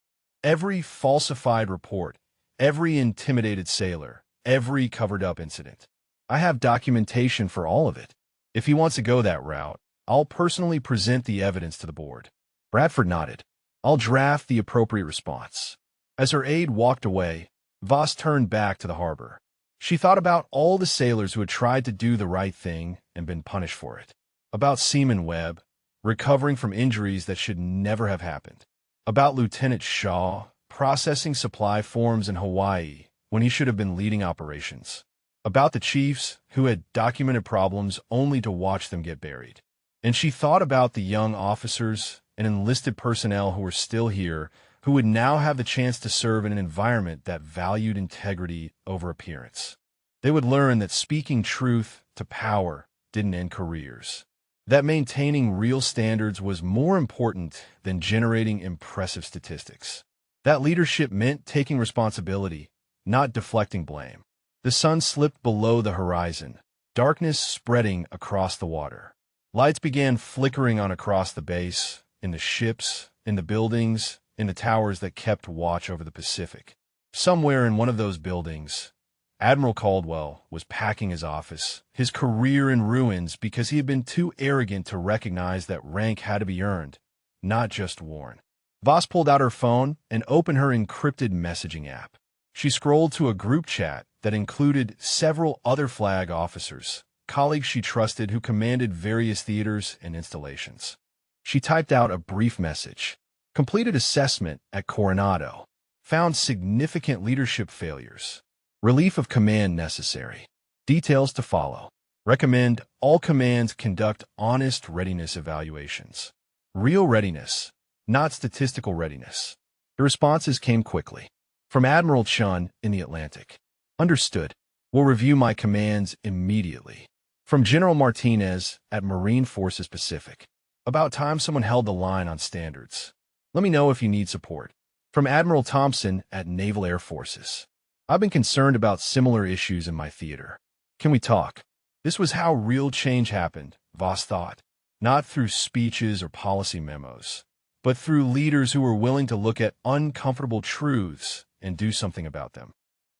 Every falsified report, every intimidated sailor, every covered-up incident. I have documentation for all of it. If he wants to go that route, I'll personally present the evidence to the board. Bradford nodded. I'll draft the appropriate response. As her aide walked away, Voss turned back to the harbor. She thought about all the sailors who had tried to do the right thing and been punished for it. About Seaman Webb, recovering from injuries that should never have happened. About Lieutenant Shaw, processing supply forms in Hawaii when he should have been leading operations. About the chiefs who had documented problems only to watch them get buried. And she thought about the young officers and enlisted personnel who were still here, who would now have the chance to serve in an environment that valued integrity over appearance. They would learn that speaking truth to power didn't end careers. That maintaining real standards was more important than generating impressive statistics. That leadership meant taking responsibility, not deflecting blame. The sun slipped below the horizon, darkness spreading across the water. Lights began flickering on across the base, in the ships, in the buildings, in the towers that kept watch over the Pacific. Somewhere in one of those buildings, Admiral Caldwell was packing his office, his career in ruins because he had been too arrogant to recognize that rank had to be earned, not just worn. Voss pulled out her phone and opened her encrypted messaging app. She scrolled to a group chat that included several other flag officers, colleagues she trusted who commanded various theaters and installations. She typed out a brief message. Completed assessment at Coronado. Found significant leadership failures. Relief of command necessary. Details to follow. Recommend all commands conduct honest readiness evaluations. Real readiness, not statistical readiness. The responses came quickly. From Admiral Chun in the Atlantic. Understood. Will review my commands immediately. From General Martinez at Marine Forces Pacific. About time someone held the line on standards. Let me know if you need support. From Admiral Thompson at Naval Air Forces. I've been concerned about similar issues in my theater. Can we talk? This was how real change happened, Voss thought. Not through speeches or policy memos, but through leaders who were willing to look at uncomfortable truths and do something about them.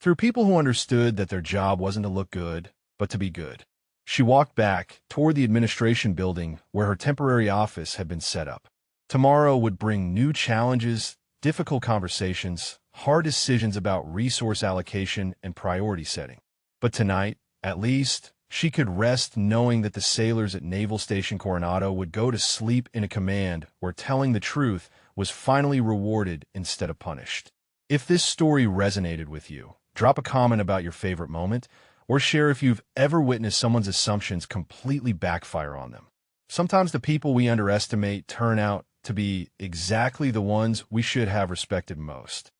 Through people who understood that their job wasn't to look good, but to be good. She walked back toward the administration building where her temporary office had been set up. Tomorrow would bring new challenges, difficult conversations, hard decisions about resource allocation and priority setting. But tonight, at least, she could rest knowing that the sailors at Naval Station Coronado would go to sleep in a command where telling the truth was finally rewarded instead of punished. If this story resonated with you, drop a comment about your favorite moment, or share if you've ever witnessed someone's assumptions completely backfire on them. Sometimes the people we underestimate turn out to be exactly the ones we should have respected most.